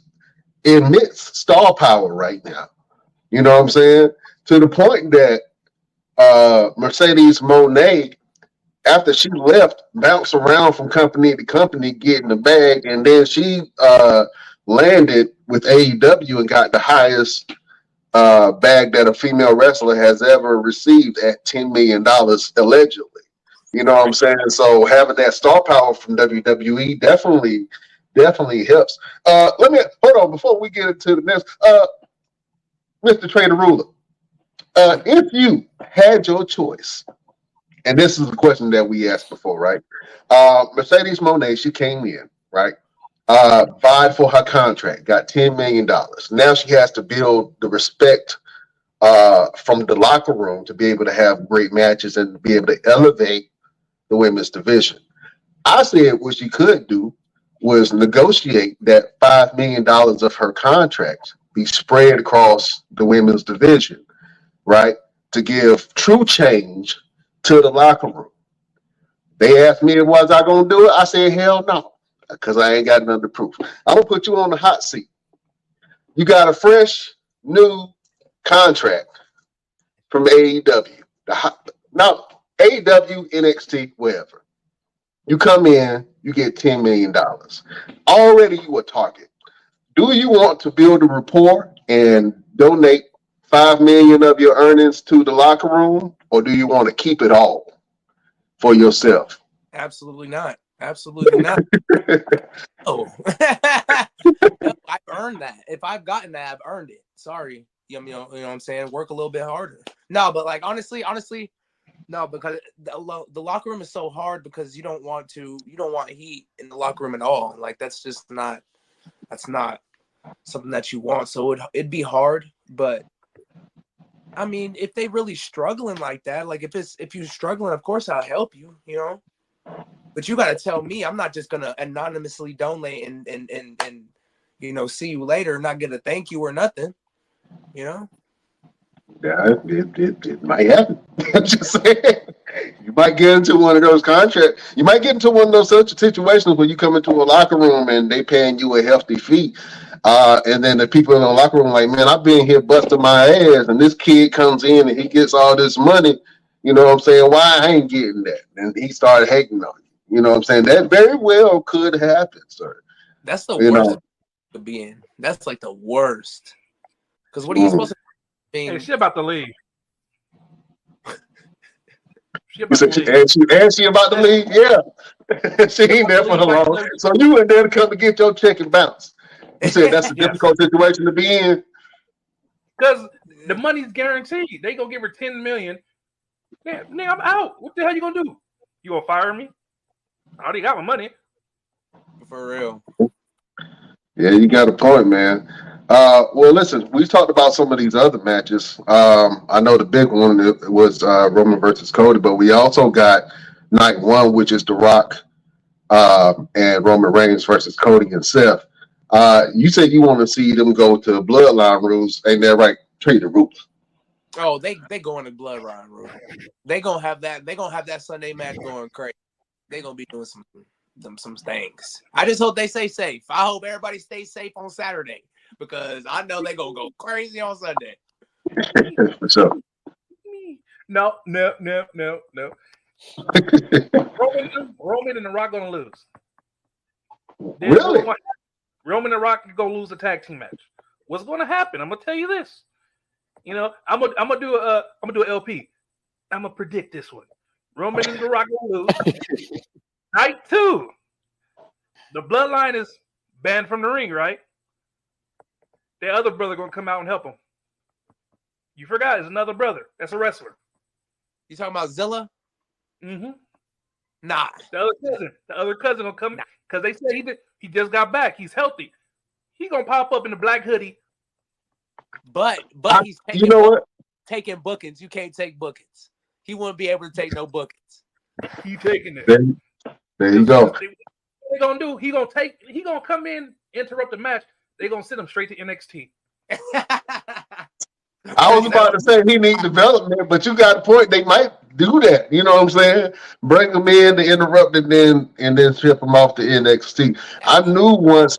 immense star power right now. You know what I'm saying? To the point that Mercedes Moné, after she left, bounced around from company to company getting the bag, and then she landed with AEW and got the highest bag that a female wrestler has ever received at $10 million allegedly. You know what I'm saying? So having that star power from WWE definitely helps. Let me hold on before we get into the next. Mr. Trey Da Rula, if you had your choice, and this is a question that we asked before, right? Mercedes Moné, she came in, right? Vied for her contract, got $10 million. Now she has to build the respect from the locker room to be able to have great matches and to be able to elevate the women's division. I said what she could do was negotiate that $5 million of her contract be spread across the women's division, right? To give true change to the locker room. They asked me, was I going to do it? I said, hell no, because I ain't got nothing to prove. I'm going to put you on the hot seat. You got a fresh, new contract from AEW. Now, AEW, NXT, wherever. You come in, you get $10 million. Already you a target. Do you want to build a rapport and donate $5 million of your earnings to the locker room, or do you want to keep it all for yourself? Absolutely not. Absolutely not. Oh, I've earned that. If I've gotten that, I've earned it. Sorry. You know what I'm saying? Work a little bit harder. No, but like honestly, no, because the locker room is so hard because you don't want heat in the locker room at all. Like that's not something that you want. So it'd be hard, but I mean, if they really struggling like that, like if you're struggling, of course I'll help you, you know. But you gotta tell me, I'm not just gonna anonymously donate and you know, see you later and not get a thank you or nothing, you know. Yeah, it might happen. I'm just saying. You might get into one of those contracts. You might get into one of those such situations where you come into a locker room and they paying you a hefty fee. And then the people in the locker room like, man, I've been here busting my ass, and this kid comes in and he gets all this money. You know what I'm saying? Why I ain't getting that? And he started hating on you. You know what I'm saying? That very well could happen, sir. That's the worst to be in. That's like the worst. Because what are you supposed to be? Hey, she about to leave. She about to leave? Yeah. She ain't there for long. So you went there to come to get your check and bounce. You said that's a difficult situation to be in. Because The money's guaranteed. They gonna give her $10 million. Man, I'm out. What the hell you gonna do? You gonna fire me? I already got my money. For real. Yeah, you got a point, man. Well, listen, we talked about some of these other matches. I know the big one was Roman versus Cody, but we also got night one, which is The Rock and Roman Reigns versus Cody and Seth. You said you want to see them go to Bloodline rules, ain't that right? Trey Da Rula. Oh, they going to Bloodline rule. They gonna have that. They gonna have that Sunday match going crazy. They gonna be doing some things. I just hope they stay safe. I hope everybody stays safe on Saturday because I know they gonna go crazy on Sunday. What's up? No. Roman and The Rock gonna lose. Really? Roman and The Rock gonna lose the tag team match. What's gonna happen? I'm gonna tell you this. You know, I'm gonna do an LP. I'm gonna predict this one. Roman and The Rock gonna lose. Night 2. The Bloodline is banned from the ring, right? The other brother gonna come out and help him. You forgot, it's another brother. That's a wrestler. You talking about Zilla? Mm-hmm. Nah. The other cousin will come because they said he just got back. He's healthy. He gonna pop up in the black hoodie. But he's taking, you know what? Taking bookings. You can't take bookings. He wouldn't be able to take no bookings. He taking it. There you go. What they gonna do? He gonna come in, interrupt the match. They gonna send him straight to NXT. I was about to say he needs development, but you got a point. They might do that. You know what I'm saying? Bring him in to interrupt it, and then ship him off to NXT. I knew once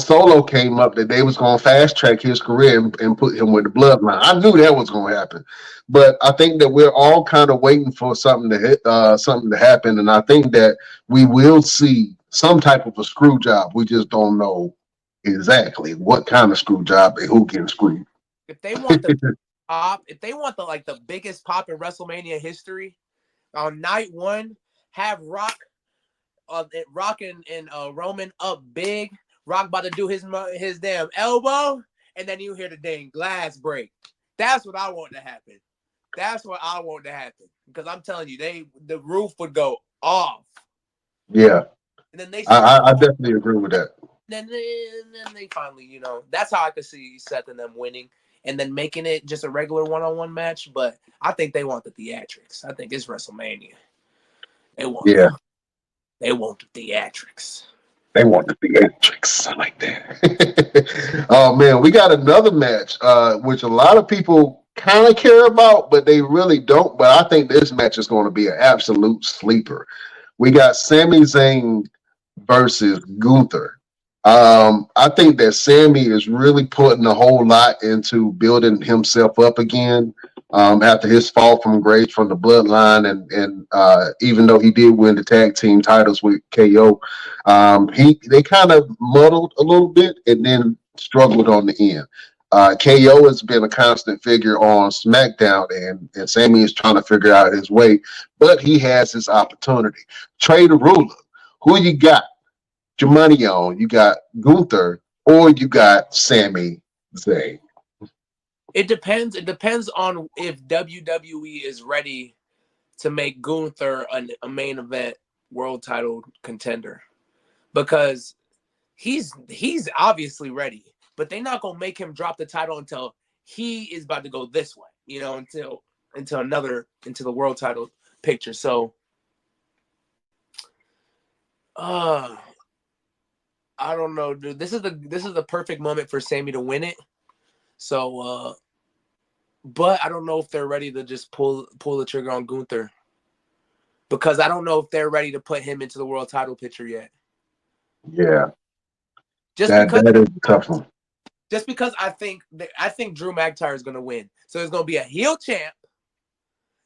Solo came up that they was going to fast track his career and put him with the Bloodline. I knew that was going to happen, but I think that we're all kind of waiting for something to happen, and I think that we will see some type of a screw job. We just don't know exactly what kind of screw job and who can screw. If they want the pop, if they want the biggest pop in WrestleMania history, on night 1, have Rock and Roman up big. Rock about to do his damn elbow, and then you hear the dang glass break. That's what I want to happen. That's what I want to happen because I'm telling you, the roof would go off. Yeah, and then they. I definitely agree with that. Then they finally, that's how I could see Seth and them winning and then making it just a regular one-on-one match. But I think they want the theatrics. I think it's WrestleMania. They want the theatrics. They want the theatrics. I like that. Oh man, we got another match, which a lot of people kind of care about, but they really don't. But I think this match is going to be an absolute sleeper. We got Sami Zayn versus Gunther. I think that Sammy is really putting a whole lot into building himself up again after his fall from grace from the Bloodline, and even though he did win the tag team titles with KO, they kind of muddled a little bit and then struggled on the end. KO has been a constant figure on SmackDown, and Sammy is trying to figure out his way, but he has his opportunity. Trey Da Rula, who you got your money on? You got Gunther or you got Sami Zayn? It depends. It depends on if WWE is ready to make Gunther a main event world title contender, because he's obviously ready, but they're not gonna make him drop the title until he is about to go this way, until into the world title picture. So, I don't know, dude. This is the perfect moment for Sammy to win it. So, but I don't know if they're ready to just pull the trigger on Gunther, because I don't know if they're ready to put him into the world title picture yet. Yeah, Because that is a tough one. Just because I think Drew McIntyre is going to win, so there's going to be a heel champ.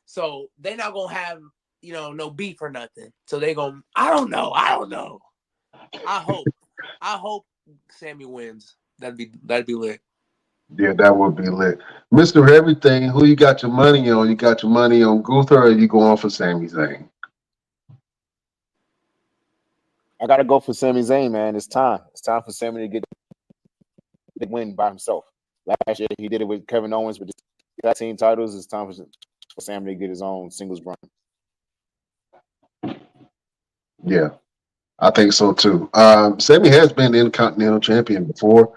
So they're not going to have no beef or nothing. So they're going. I don't know. I hope Sammy wins. That'd be lit. Yeah, that would be lit. Mr. Everything, who you got your money on? You got your money on Gunther, or you going for Sami Zayn? I gotta go for Sami Zayn, man. It's time. It's time for Sami to get the win by himself. Last year he did it with Kevin Owens with the tag team titles. It's time for Sam to get his own singles run. Yeah, I think so too. Sammy has been the Intercontinental Champion before,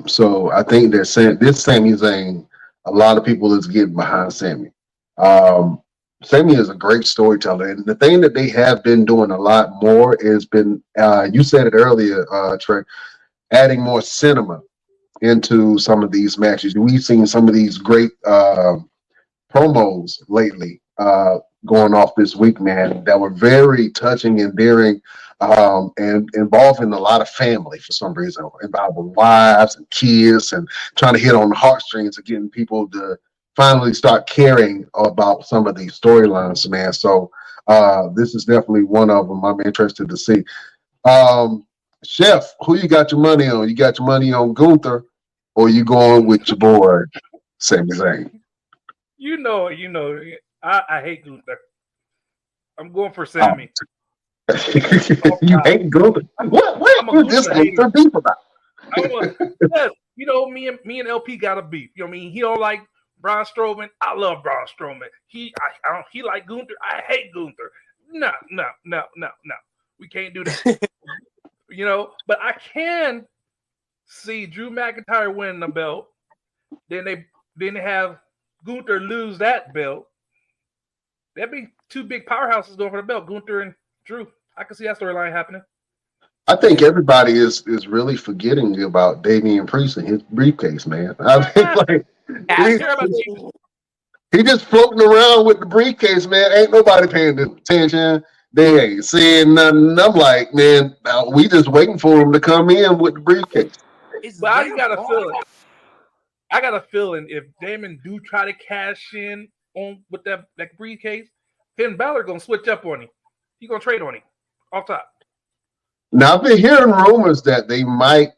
so I think that this Sami Zayn, a lot of people is getting behind Sammy. Um, Sammy is a great storyteller, and the thing that they have been doing a lot more has been, you said it earlier, Trey, adding more cinema into some of these matches. We've seen some of these great promos lately going off this week, man, that were very touching, endearing, and involving a lot of family for some reason, involving wives and kids, and trying to hit on the heartstrings of getting people to finally start caring about some of these storylines, man. So this is definitely one of them I'm interested to see. Chef, who you got your money on? You got your money on Gunther, or you going with your boy Sami Zayn? You know, I hate Gunther. I'm going for Sammy. You hate Gunther? What? I'm a You just Gunther hater. so deep about Yes, me and LP got a beef. You know what I mean? He don't like Braun Strowman. I love Braun Strowman. He like Gunther. I hate Gunther. No. We can't do that. But I can see Drew McIntyre winning the belt. Then they have Gunther lose that belt. That'd be two big powerhouses going for the belt, Gunther and Drew. I can see that storyline happening. I think everybody is really forgetting about Damian Priest and his briefcase, man. I think like he just floating around with the briefcase, man. Ain't nobody paying attention. They ain't saying nothing. I'm like, man, we just waiting for him to come in with the briefcase. But I got a feeling if Damon do try to cash in on with that briefcase, Finn Balor gonna switch up on him. He gonna trade on him off top. Now I've been hearing rumors that they might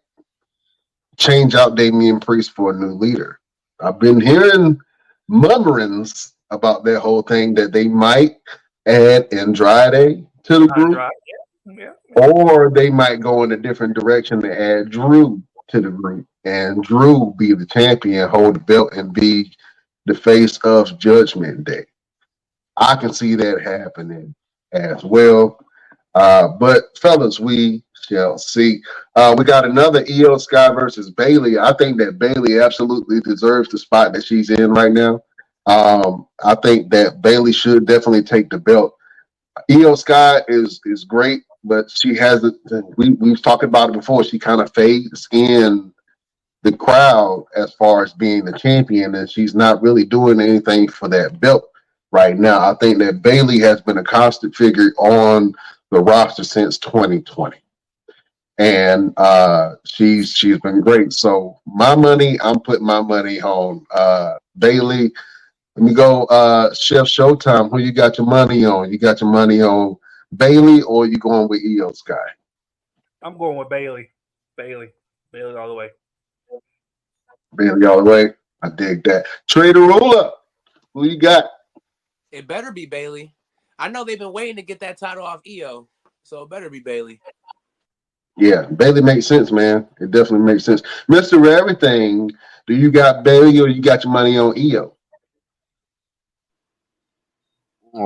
change out Damian Priest for a new leader. I've been hearing murmurings about that whole thing that they might add Andrade to the group, yeah. or they might go in a different direction to add Drew to the group, and Drew be the champion, hold the belt, and be the face of Judgment Day. I can see that happening as well. But fellas, we shall see. We got another Io Sky versus Bayley. I think that Bayley absolutely deserves the spot that she's in right now. I think that Bayley should definitely take the belt. Io Sky is great, but she has it. We've talked about it before. She kind of fades in the crowd as far as being the champion, and she's not really doing anything for that belt right now. I think that Bayley has been a constant figure on the roster since 2020, and she's been great. So I'm putting my money on Bayley. Let me go, Chef Showtime. Who you got your money on? You got your money on Bayley, or you going with Io Sky? I'm going with Bayley. Bayley all the way. Bayley all the way. I dig that. Trey Da Rula, who you got? It better be Bayley. I know they've been waiting to get that title off Io, so it better be Bayley. Yeah, Bayley makes sense, man. It definitely makes sense. Mr. Everything, do you got Bayley or you got your money on Io?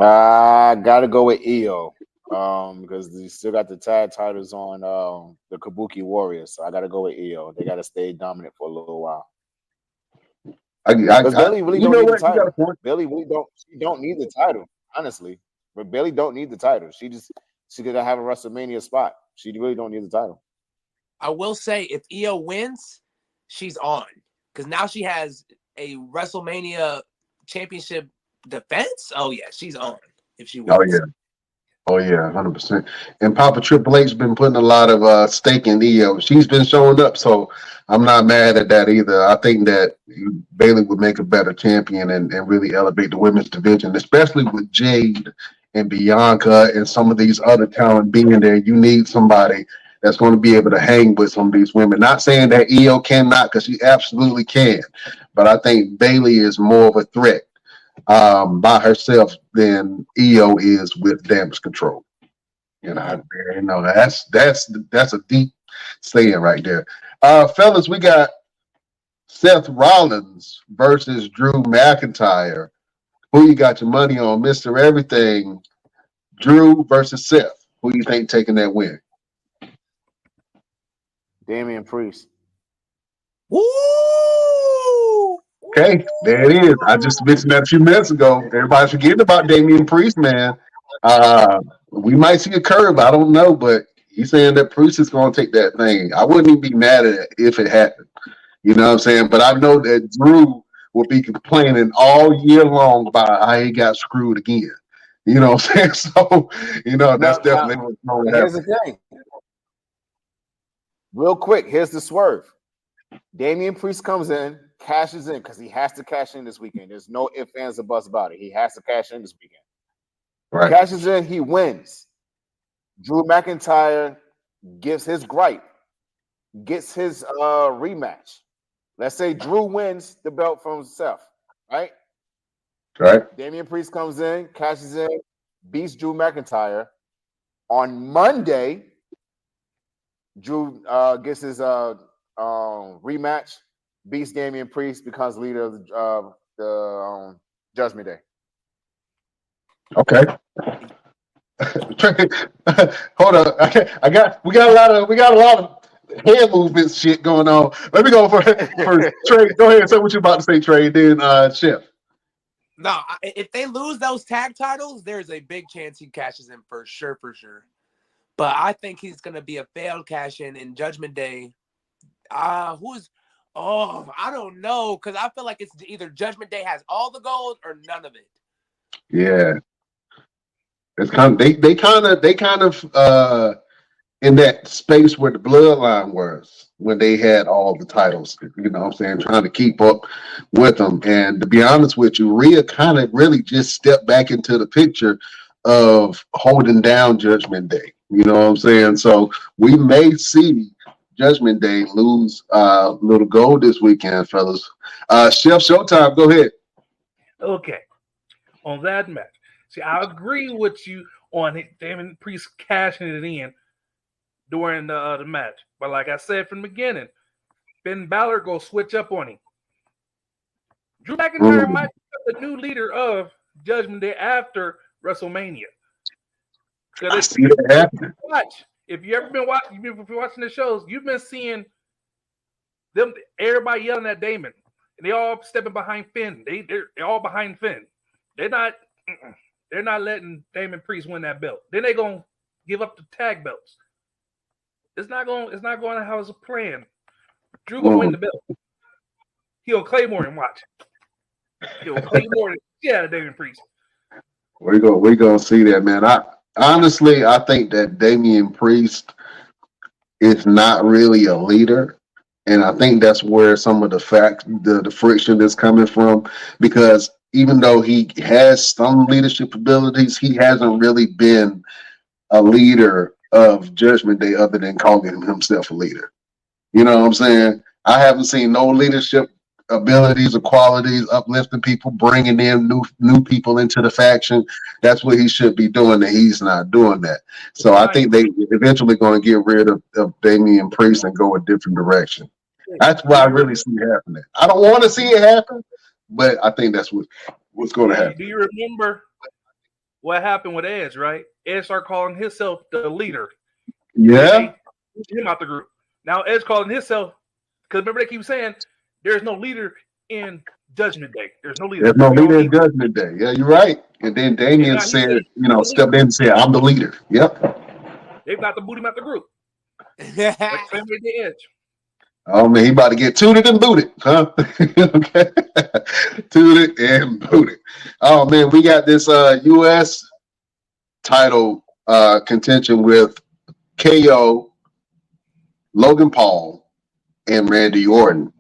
I gotta go with Io because they still got the tag titles on the Kabuki Warriors, so I gotta go with Io. They gotta stay dominant for a little while. Bayley really don't need the title. Bayley really don't need the title, honestly. But Bayley don't need the title. She could have a WrestleMania spot. She really don't need the title. I will say, if Io wins, she's on because now she has a WrestleMania championship defense. Oh yeah, she's on if she wins. Oh yeah, 100%. And Papa Triple H's been putting a lot of stake in Io. She's been showing up, so I'm not mad at that either. I think that Bayley would make a better champion and really elevate the women's division, especially with Jade and Bianca and some of these other talent being there. You need somebody that's going to be able to hang with some of these women. Not saying that Io cannot, because she absolutely can, but I think Bayley is more of a threat by herself than Io is with Damage Control. That's a deep saying right there. Fellas, we got Seth Rollins versus Drew McIntyre. Who you got your money on, Mr. Everything? Drew versus Seth. Who you think taking that win? Damian Priest. Woo! Okay, there it is. I just mentioned that a few minutes ago. Everybody's forgetting about Damian Priest, man. We might see a curve. I don't know, but he's saying that Priest is going to take that thing. I wouldn't even be mad at it if it happened. You know what I'm saying? But I know that Drew will be complaining all year long about how he got screwed again. You know what I'm saying? So, that's definitely what's going to Here's happen. the thing. Real quick, here's the swerve. Damian Priest comes in, cashes in, because he has to cash in this weekend. There's no ifs, ands, or buts about it. He has to cash in this weekend. Right. Cashes in, he wins. Drew McIntyre gives his gripe, gets his rematch. Let's say Drew wins the belt from Seth, right? Right. Damian Priest comes in, cashes in, beats Drew McIntyre. On Monday, Drew gets his rematch, beats Damian Priest, becomes leader of the Judgment Day. Okay. Hold on. We got a lot of hand movements shit going on. Let me go for Trey. Go ahead and say what you're about to say, Trey. Then Chef. No, if they lose those tag titles, there's a big chance he cashes in for sure. But I think he's gonna be a failed cash in Judgment Day. I don't know, because I feel like it's either Judgment Day has all the gold or none of it. Yeah. It's kind of they kind of in that space where the bloodline was when they had all the titles, you know what I'm saying, trying to keep up with them. And to be honest with you, Rhea kind of really just stepped back into the picture of holding down Judgment Day. You know what I'm saying? So we may see Judgment Day lose little gold this weekend, fellas. Chef Showtime, go ahead. Okay. On that match. See, I agree with you on it. Damian Priest cashing it in during the match. But like I said from the beginning, Finn Balor go switch up on him. Drew McIntyre might be the new leader of Judgment Day after WrestleMania. I see that happening. If you ever been watching, the shows, you've been seeing them. Everybody yelling at Damon, and they all stepping behind Finn. They're all behind Finn. They're not letting Damian Priest win that belt. Then they gonna give up the tag belts. It's not going to how it's planned. Drew gonna win the belt. He'll Claymore and watch. He'll Claymore and Damian Priest. We're gonna see that, man. I think that Damian Priest is not really a leader, and I think that's where some of the friction is coming from, because even though he has some leadership abilities, he hasn't really been a leader of Judgment Day other than calling himself a leader. You know what I'm saying? I haven't seen no leadership abilities or qualities, uplifting people, bringing in new people into the faction. That's what he should be doing, and he's not doing that. So I think they eventually going to get rid of Damian Priest and go a different direction. That's what I really see happening. I don't want to see it happen, but I think that's what's going to happen. Do you remember what happened with Edge, right? Edge started calling himself the leader. Yeah. Him out the group. Now Edge calling himself, because remember they keep saying there's no leader in Judgment Day. There's no leader. There's no leader in Judgment Day. Yeah, you're right. And then Damian said, stepped in and said, I'm the leader. Yep. They've got to boot him out the group. Like same way they Edge. Oh man, he about to get tooted and booted, huh? Okay. Tooted and booted. Oh man, we got this US title contention with KO, Logan Paul, and Randy Orton.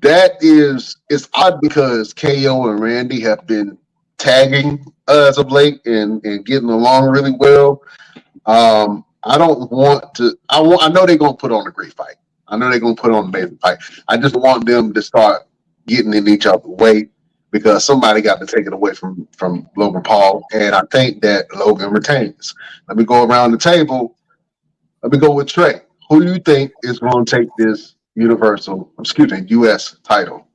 It's odd because KO and Randy have been tagging as of late and getting along really well. I don't want to. I know they're gonna put on a great fight. I know they're gonna put on an amazing fight. I just want them to start getting in each other's way, because somebody got to take it away from Logan Paul, and I think that Logan retains. Let me go around the table. Let me go with Trey. Who do you think is going to take this U.S. title?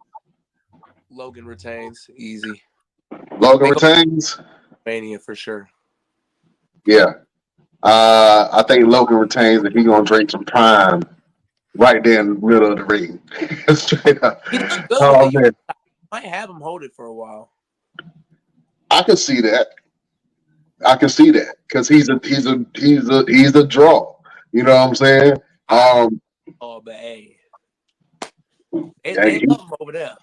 Logan retains easy. Logan retains. Mania for sure. Yeah. I think Logan retains, and he's gonna drink some prime right there in the middle of the ring. Straight up. He looked good Oh with the man, might have him hold it for a while. I can see that. Because he's a draw. You know what I'm saying? Oh, but hey, Yeah, they love him over there.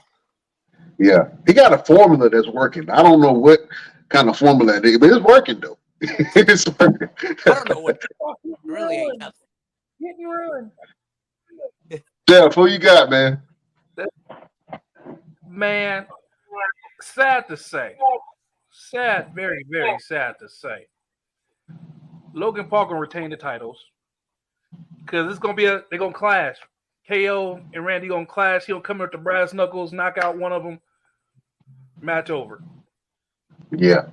yeah, he got a formula that's working. I don't know what kind of formula it is, but it's working though. It's working. I don't know what really ain't nothing. Getting ruined. Jeff, who you got, man? Man, sad to say. Sad, very, very sad to say. Logan Paul gonna retain the titles because it's gonna be they're gonna clash. KO and Randy gonna clash. He'll come with the brass knuckles, knock out one of them. Match over. Yeah.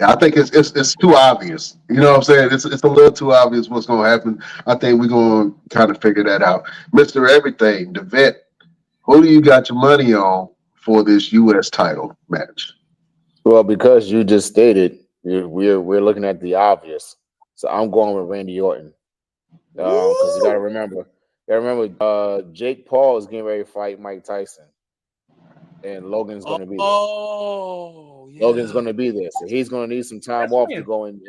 I think it's too obvious. You know what I'm saying? It's a little too obvious what's gonna happen. I think we're gonna kind of figure that out. Mr. Everything, the vet, who do you got your money on for this US title match? Well, because you just stated we're looking at the obvious, so I'm going with Randy Orton. Because you gotta remember, Jake Paul is getting ready to fight Mike Tyson, and Logan's going to be there. Oh, yeah. Logan's going to be there, so he's going to need some time off to go and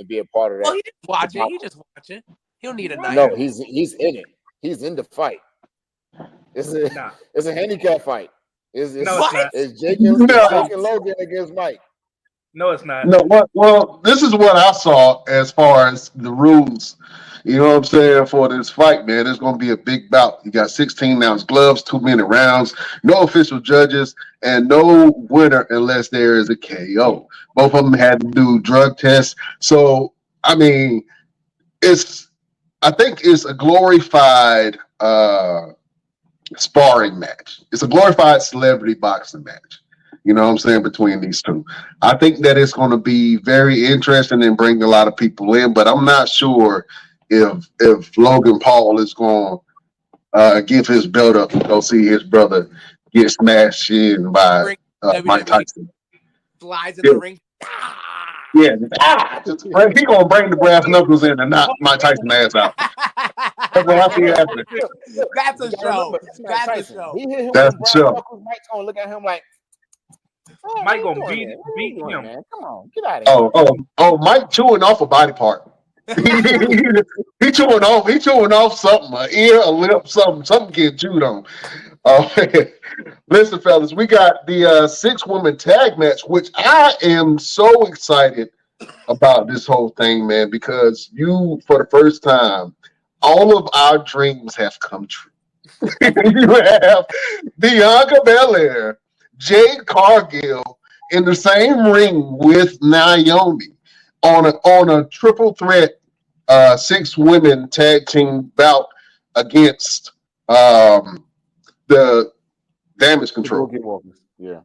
be a part of that. Oh, he just watch it. He just watch it. He'll need a night. No, he's in it. He's in the fight. It's a handicap fight. It's Jake and Logan against Mike. No, it's not. No, well, this is what I saw as far as the rules. You know what I'm saying? For this fight, man, it's going to be a big bout. You got 16-ounce gloves, 2-minute rounds, no official judges, and no winner unless there is a KO. Both of them had to do drug tests. So, I mean, I think it's a glorified sparring match. It's a glorified celebrity boxing match. You know what I'm saying, between these two. I think that it's going to be very interesting and bring a lot of people in, but I'm not sure if Logan Paul is going to give his belt up and go see his brother get smashed in by Mike Tyson. Flies in the ring. Yeah, he going to bring the brass knuckles in and knock Mike Tyson ass out. That's what I see happening. That's a show. That's a show. He hit him That's with the show. knuckles. Mike's going to look at him like, Mike gonna beat him. Man? Come on, get out of here. Oh, Mike chewing off a body part. he chewing off something, an ear, a lip, something getting chewed on. Listen, fellas, we got the 6-woman tag match, which I am so excited about this whole thing, man, because for the first time, all of our dreams have come true. You have Bianca Belair, Jade Cargill in the same ring with Naomi on a triple threat 6-women tag team bout against the Damage Control. Yeah.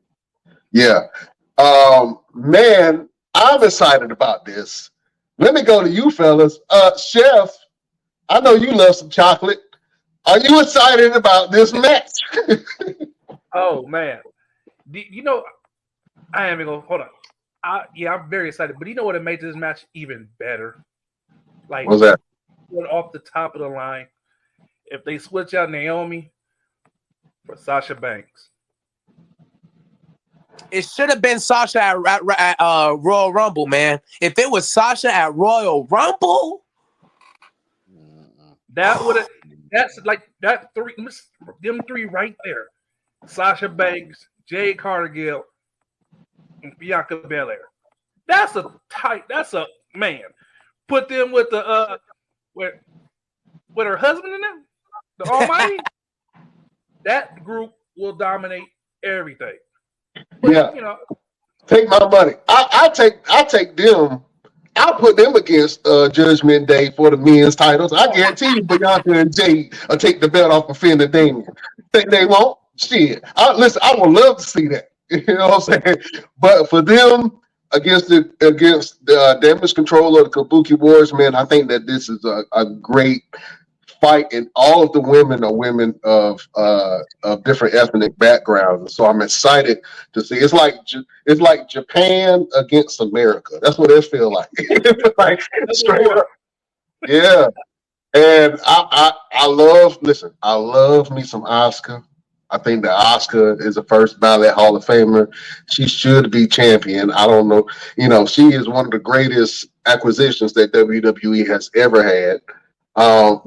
Man, I'm excited about this. Let me go to you, fellas. Chef, I know you love some chocolate. Are you excited about this match? Oh man, you know, I am gonna hold on. I'm very excited, but you know what? It made this match even better. Like, what's that? Off the top of the line, if they switch out Naomi for Sasha Banks, it should have been Sasha at Royal Rumble, man. If it was Sasha at Royal Rumble, that would have. That's like that them three right there. Sasha Banks, Jade Cargill, and Bianca Belair. That's a man. Put them with the with her husband in them, the Almighty. That group will dominate everything. But, yeah, you know, take my money. I take them. I'll put them against Judgment Day for the men's titles. I guarantee you, Bianca and Jade will take the belt off of Finn and Damien. Think they won't? Shit. Listen, I would love to see that. You know what I'm saying? But for them against the Damage Control of the Kabuki Wars, man, I think that this is a great fight, and all of the women are women of different ethnic backgrounds. So I'm excited to see. It's like Japan against America. That's what it feels like. Like straight up, yeah. And I love me some Oscar. I think that Oscar is the first ballot Hall of Famer. She should be champion. I don't know. She is one of the greatest acquisitions that WWE has ever had.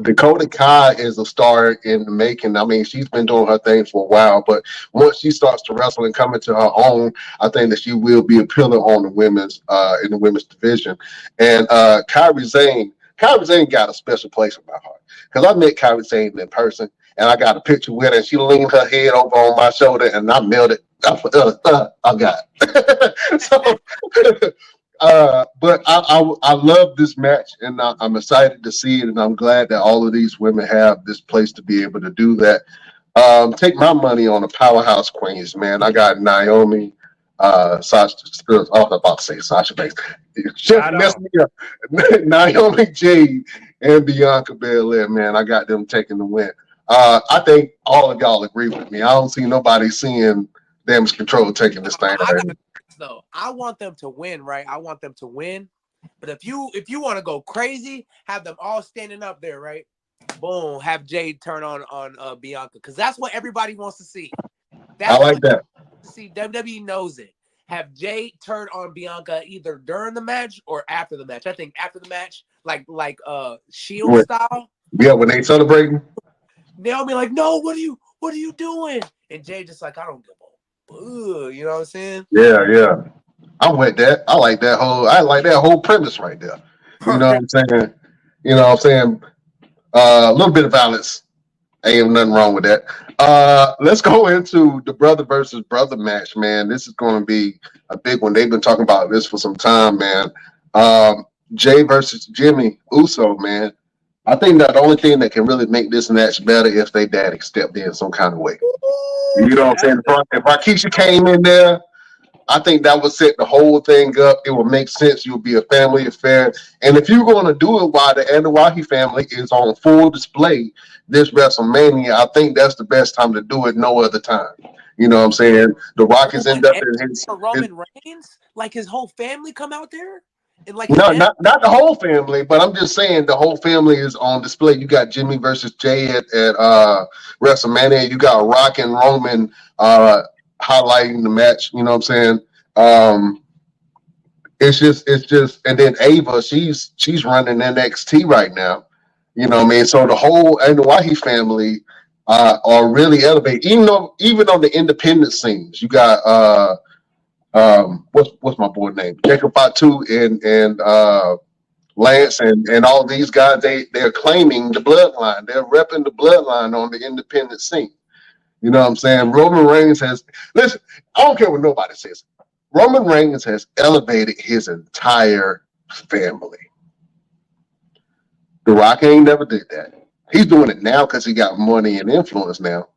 Dakota Kai is a star in the making. I mean, she's been doing her thing for a while, but once she starts to wrestle and come into her own, I think that she will be a pillar on the women's in the women's division. And Kairi Sane got a special place in my heart because I met Kairi Sane in person, and I got a picture with her. And she leaned her head over on my shoulder, and I melted. I got it. So. But I love this match, and I'm excited to see it, and I'm glad that all of these women have this place to be able to do that. Take my money on the powerhouse queens, man. I got Naomi, Sasha. I was about to say Sasha Banks. Just messed me up. Naomi, Jade, and Bianca Belair, man. I got them taking the win. I think all of y'all agree with me. I don't see nobody seeing Damage Control taking this thing. Though I want them to win, right? I want them to win. But if you want to go crazy, have them all standing up there, right? Boom, have Jade turn on Bianca, because that's what everybody wants to see. I like that. See, WWE knows it. Have Jade turn on Bianca either during the match or after the match. I think after the match, like Shield style. Yeah, when they celebrating, they'll be like, "No, what are you doing?" And Jade just like, "I don't give a." Ooh, you know what I'm saying? Yeah. I'm with that. I like that whole premise right there. You know what I'm saying? A little bit of violence. Ain't nothing wrong with that. Let's go into the brother versus brother match, man. This is going to be a big one. They've been talking about this for some time, man. Jay versus Jimmy Uso, man. I think that the only thing that can really make this match better if they daddy stepped in some kind of way. You know what I'm saying? If Rikishi came in there, I think that would set the whole thing up. It would make sense. It would be a family affair. And if you're going to do it while the Anoa'i family is on full display this WrestleMania, I think that's the best time to do it. No other time. You know what I'm saying? The Rockets end up in his Roman Reigns, like his whole family come out there. And like not the whole family, but I'm just saying the whole family is on display. You got Jimmy versus Jay at WrestleMania. You got Rock and Roman highlighting the match. You know what I'm saying? It's just, and then Ava, she's running NXT right now. You know what I mean? So the whole Anoa'i family are really elevated. Even on the independent scenes, you got what's my boy name? Jacob Fatu and Lance and all these guys, they're claiming the bloodline. They're repping the bloodline on the independent scene. You know what I'm saying? Roman Reigns listen, I don't care what nobody says. Roman Reigns has elevated his entire family. The Rock ain't never did that. He's doing it now because he got money and influence now.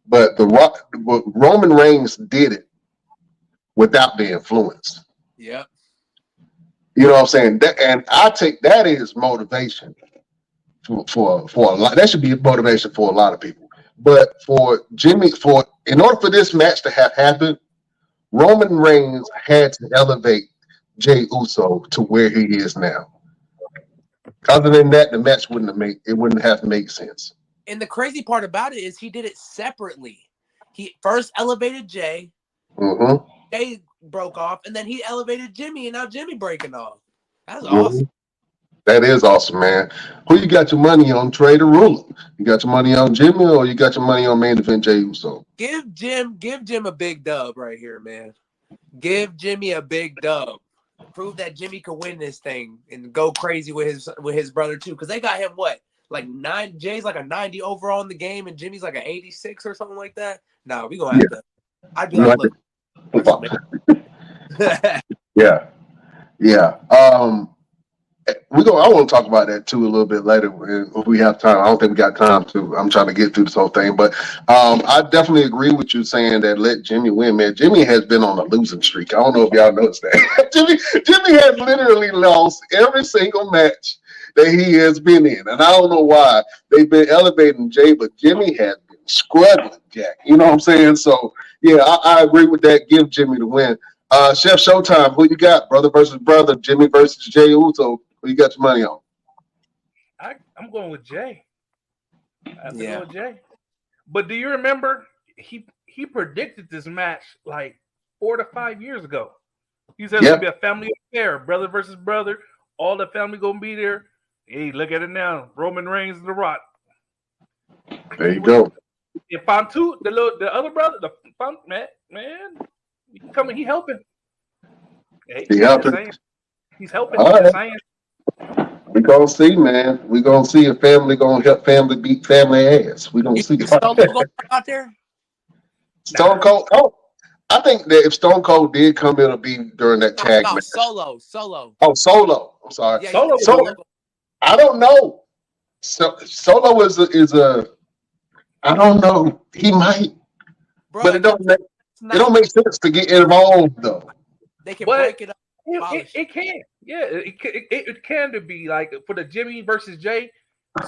But Roman Reigns did it without the influence. Yeah. You know what I'm saying? And I take that as motivation for a lot. That should be motivation for a lot of people. But for Jimmy, in order for this match to have happened, Roman Reigns had to elevate Jey Uso to where he is now. Other than that, the match wouldn't have made sense. And the crazy part about it is he did it separately. He first elevated Jay. Mm-hmm. Jay broke off, and then he elevated Jimmy, and now Jimmy breaking off. That's awesome. That is awesome, man. Who you got your money on? Trey Da Rula. You got your money on Jimmy, or you got your money on main event Jey Uso? Give Jim a big dub right here, man. Give Jimmy a big dub. Prove that Jimmy could win this thing and go crazy with his brother too. Because they got him like 9. Jay's like a 90 overall in the game, and Jimmy's like an 86 or something like that. No, we gonna have to. I'd be like, look. Yeah. I want to talk about that too a little bit later if we have time. I don't think we got time to. I'm trying to get through this whole thing, but I definitely agree with you saying that let Jimmy win, man. Jimmy has been on a losing streak. I don't know if y'all noticed that. Jimmy has literally lost every single match that he has been in. And I don't know why they've been elevating Jay, but Jimmy has been struggling, Jack. You know what I'm saying? So, yeah, I agree with that. Give Jimmy the win. Chef Showtime, who you got? Brother versus brother, Jimmy versus Jay Uso. Who you got your money on? I'm going with Jay. I have to Yeah. go with Jay. But do you remember he predicted this match like 4 to 5 years ago? He said it's gonna be a family affair, brother versus brother. All the family gonna be there. Hey, look at it now. Roman Reigns and The Rock. There you go. If Fontu, the other brother, man, he coming, he helping. Hey, He helping. He's helping. All right. Saying. We gonna see, man. We gonna see if family gonna help family beat family ass. We gonna see. Solo going out there? Stone Cold. Oh, I think that if Stone Cold did come, it'll be during that tag match. Solo. Oh, Solo. I'm sorry. Yeah, Solo. I don't know. Solo is a. I don't know. He might, bro, but it don't make sense to get involved though. They can break it up. It can. Yeah, it can be like for the Jimmy versus Jay.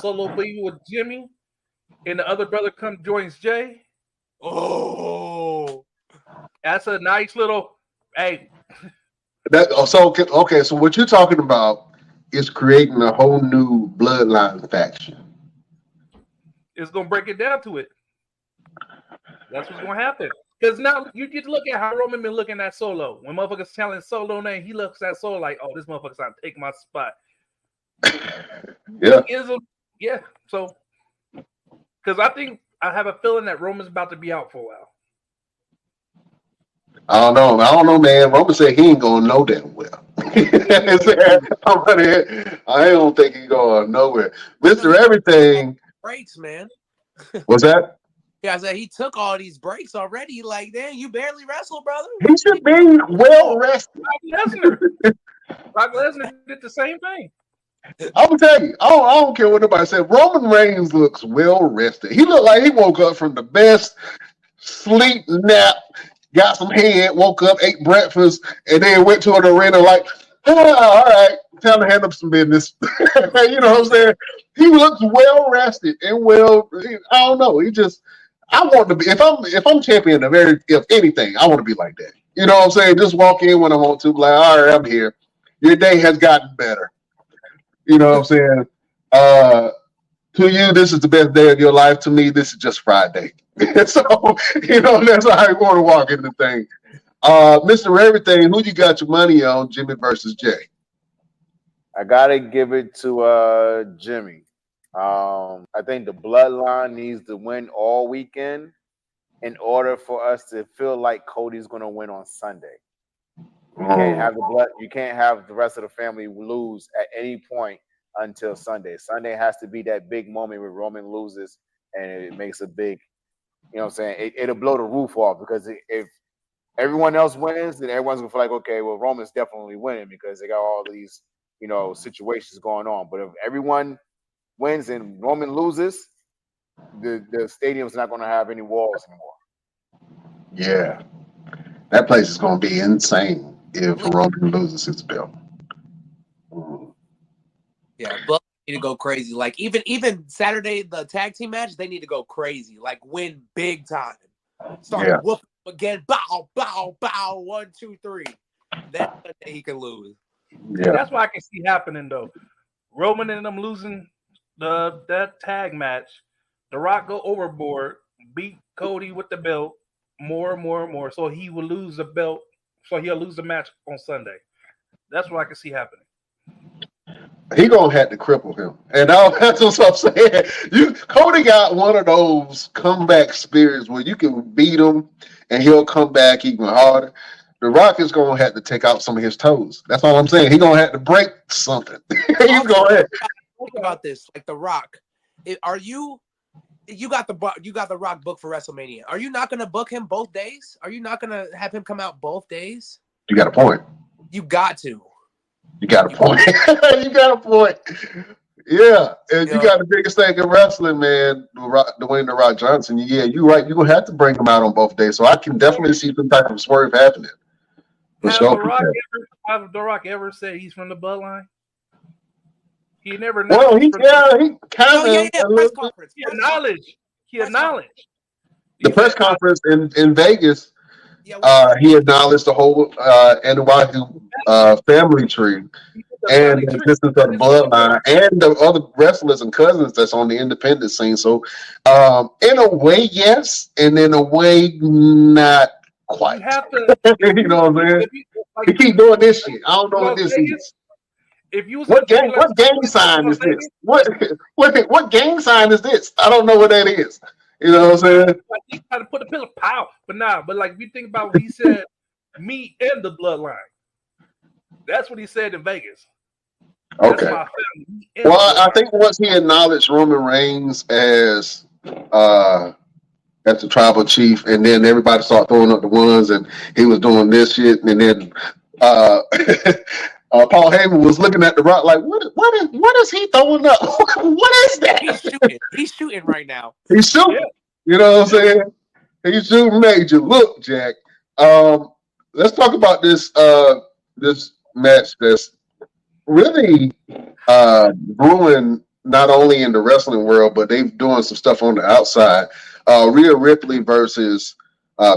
Solo be with Jimmy, and the other brother joins Jay. Oh, that's a nice little. Hey, okay. So what you're talking about is creating a whole new bloodline faction. It's gonna break it down to it. That's what's gonna happen. Because now you get to look at how Roman been looking at Solo. When motherfuckers telling Solo name, he looks at Solo like, "Oh, this motherfucker's trying to take my spot." Yeah. So, because I have a feeling that Roman's about to be out for a while. I don't know, man. Roman said he ain't going no damn well. I don't think he's going nowhere. Mr. Everything. Breaks, man. What's that? Yeah, I said he took all these breaks already. Like, damn, you barely wrestle, brother. He should be well rested. Brock Lesnar did the same thing. I'm gonna tell you, I don't care what nobody said. Roman Reigns looks well rested. He looked like he woke up from the best sleep nap, got some head, woke up, ate breakfast, and then went to an arena like, all right, time to hand up some business. You know what I'm saying? He looks well rested and well. I don't know. I want to be if I'm champion of anything, I want to be like that. You know what I'm saying? Just walk in when I want to, be like, all right, I'm here. Your day has gotten better. You know what I'm saying? To you, this is the best day of your life. To me, this is just Friday. So, that's how you want to walk in the thing. Mr. Everything, who you got your money on, Jimmy versus Jay? I gotta give it to Jimmy. I think the bloodline needs to win all weekend in order for us to feel like Cody's gonna win on Sunday. You can't have the rest of the family lose at any point until Sunday. Sunday has to be that big moment where Roman loses and it makes a big, you know what I'm saying? It'll blow the roof off because if everyone else wins, then everyone's gonna feel like, okay, well, Roman's definitely winning because they got all these, situations going on. But if everyone wins and Roman loses, the stadium's not gonna have any walls anymore. Yeah. That place is gonna be insane if Roman loses his belt. Yeah, but need to go crazy. Like even Saturday, the tag team match, they need to go crazy. Like win big time. Start whooping again. Bow, bow, bow. 1, 2, 3. Then he can lose. Yeah, that's what I can see happening though. Roman and them losing that tag match. The Rock go overboard, beat Cody with the belt more. So he will lose the belt. So he'll lose the match on Sunday. That's what I can see happening. He gonna have to cripple him, and that's what I'm saying. Cody got one of those comeback spirits where you can beat him, and he'll come back even harder. The Rock is gonna have to take out some of his toes. That's all I'm saying. He's gonna have to break something. He's gonna have. Think about this, like The Rock. You got the Rock book for WrestleMania. Are you not gonna book him both days? Are you not gonna have him come out both days? You got a point. You got to. You got a point. You got a point. Yeah, and you got the biggest thing in wrestling, man. Dwayne "The Rock" Johnson. Yeah, you're right. You're gonna have to bring him out on both days. So I can definitely see some type of swerve happening. Have The Rock ever said he's from the bloodline? He never Well, acknowledged. Oh he kind yeah, of yeah. a Press little bit. conference. He Press conference. acknowledged. He Press conference. acknowledged. The He press said, conference in Vegas, Yeah. What he said? he acknowledged the whole Anuachu family tree the and family the tree. existence of the bloodline and the other wrestlers and cousins that's on the independent scene. So, in a way, yes, and in a way, not quite. You have to. You know what I'm saying? If you, like, He keep doing this shit. I don't know what Las this Vegas, is. if you was What if gang? you let What gang sign Las is this? Vegas, What gang sign is this? I don't know what that is. You know what I'm saying? like, he tried to put a pillar pow, but nah. But like, if you think about what he said, me and the bloodline. That's what he said in Vegas. That's Okay. my family. Me and the Well, I bloodline. think once he acknowledged Roman Reigns uh as the tribal chief, and then everybody started throwing up the ones, and he was doing this shit, and then Paul Heyman was looking at the Rock like, what is he throwing up? What is that? He's shooting. He's shooting right now. He's shooting. Yeah. You know what I'm saying? He's shooting major. Look, Jack. Let's talk about this match that's really brewing not only in the wrestling world, but they've doing some stuff on the outside. Rhea Ripley versus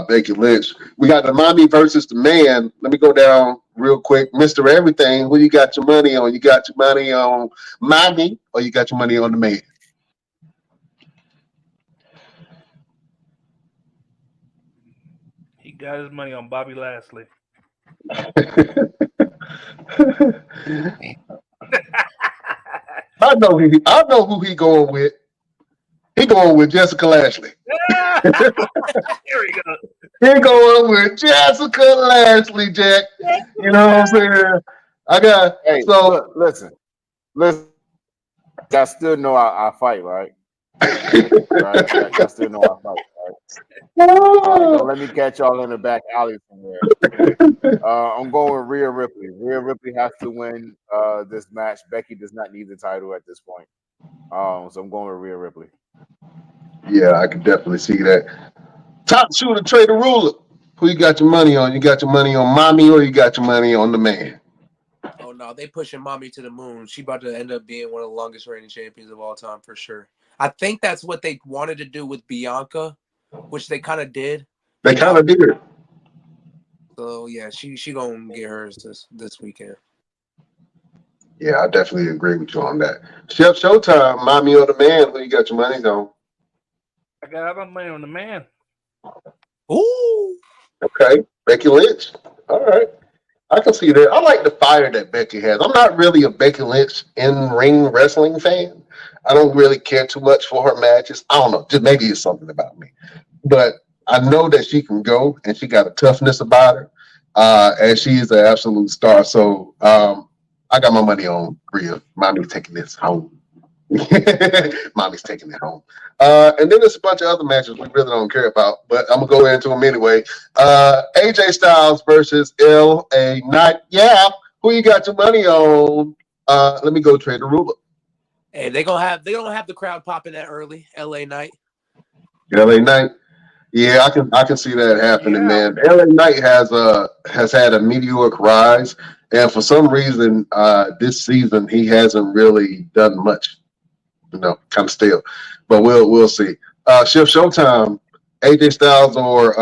Becky Lynch. We got the mommy versus the man. Let me go down real quick. Mr. Everything, who you got your money on? You got your money on mommy or you got your money on the man? He got his money on Bobby Lashley. I know who he going with. He going with Jessica Lashley. Here we go. He going with Jessica Lashley, Jack. You know what I'm saying? I got Hey, so look, listen. Y'all still know I fight, right? Right? Y'all still know I fight, right? Don't let me catch y'all in the back alley somewhere. I'm going with Rhea Ripley. Rhea Ripley has to win this match. Becky does not need the title at this point. So I'm going with Rhea Ripley. yeah, I can definitely see that. Top shooter, Trey Da Rula. Who you got your money on? You got your money on mommy or you got your money on the man? Oh no, they pushing mommy to the moon. She about to end up being one of the longest reigning champions of all time for sure. I think that's what they wanted to do with Bianca, which they kind of did. They kind of did it. So yeah, she gonna get hers this weekend. Yeah, I definitely agree with you on that. Chef Showtime, mommy or the man? Who you got your money on? I got my money on the man. Ooh, Okay, Becky Lynch. All right. I can see that. I like the fire that Becky has. I'm not really a Becky Lynch in-ring wrestling fan. I don't really care too much for her matches. I don't know. Just maybe it's something about me. But I know that she can go and she got a toughness about her. And she is an absolute star. So I got my money on Rhea. Mommy's taking this home. Mommy's taking it home. And then there's a bunch of other matches we really don't care about, but I'm gonna go into them anyway. AJ Styles versus LA Knight. Yeah, who you got your money on? Let me go Trey Da Rula. hey, they gonna have the crowd popping that early. LA Knight. LA Knight. Yeah, I can see that happening, Yeah. man. LA Knight has had a meteoric rise, and for some reason, this season he hasn't really done much. Kind of stale. But we'll see. Shift Showtime, AJ Styles or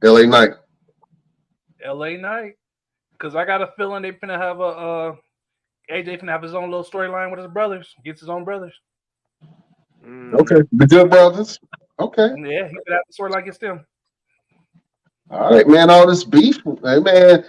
LA Knight. LA Knight. Because I got a feeling they finna have AJ finna have his own little storyline with his brothers. Gets his own brothers. Okay. The Good Brothers. Okay. Yeah, he could have the storyline against them. All right, man. All this beef. Hey, man.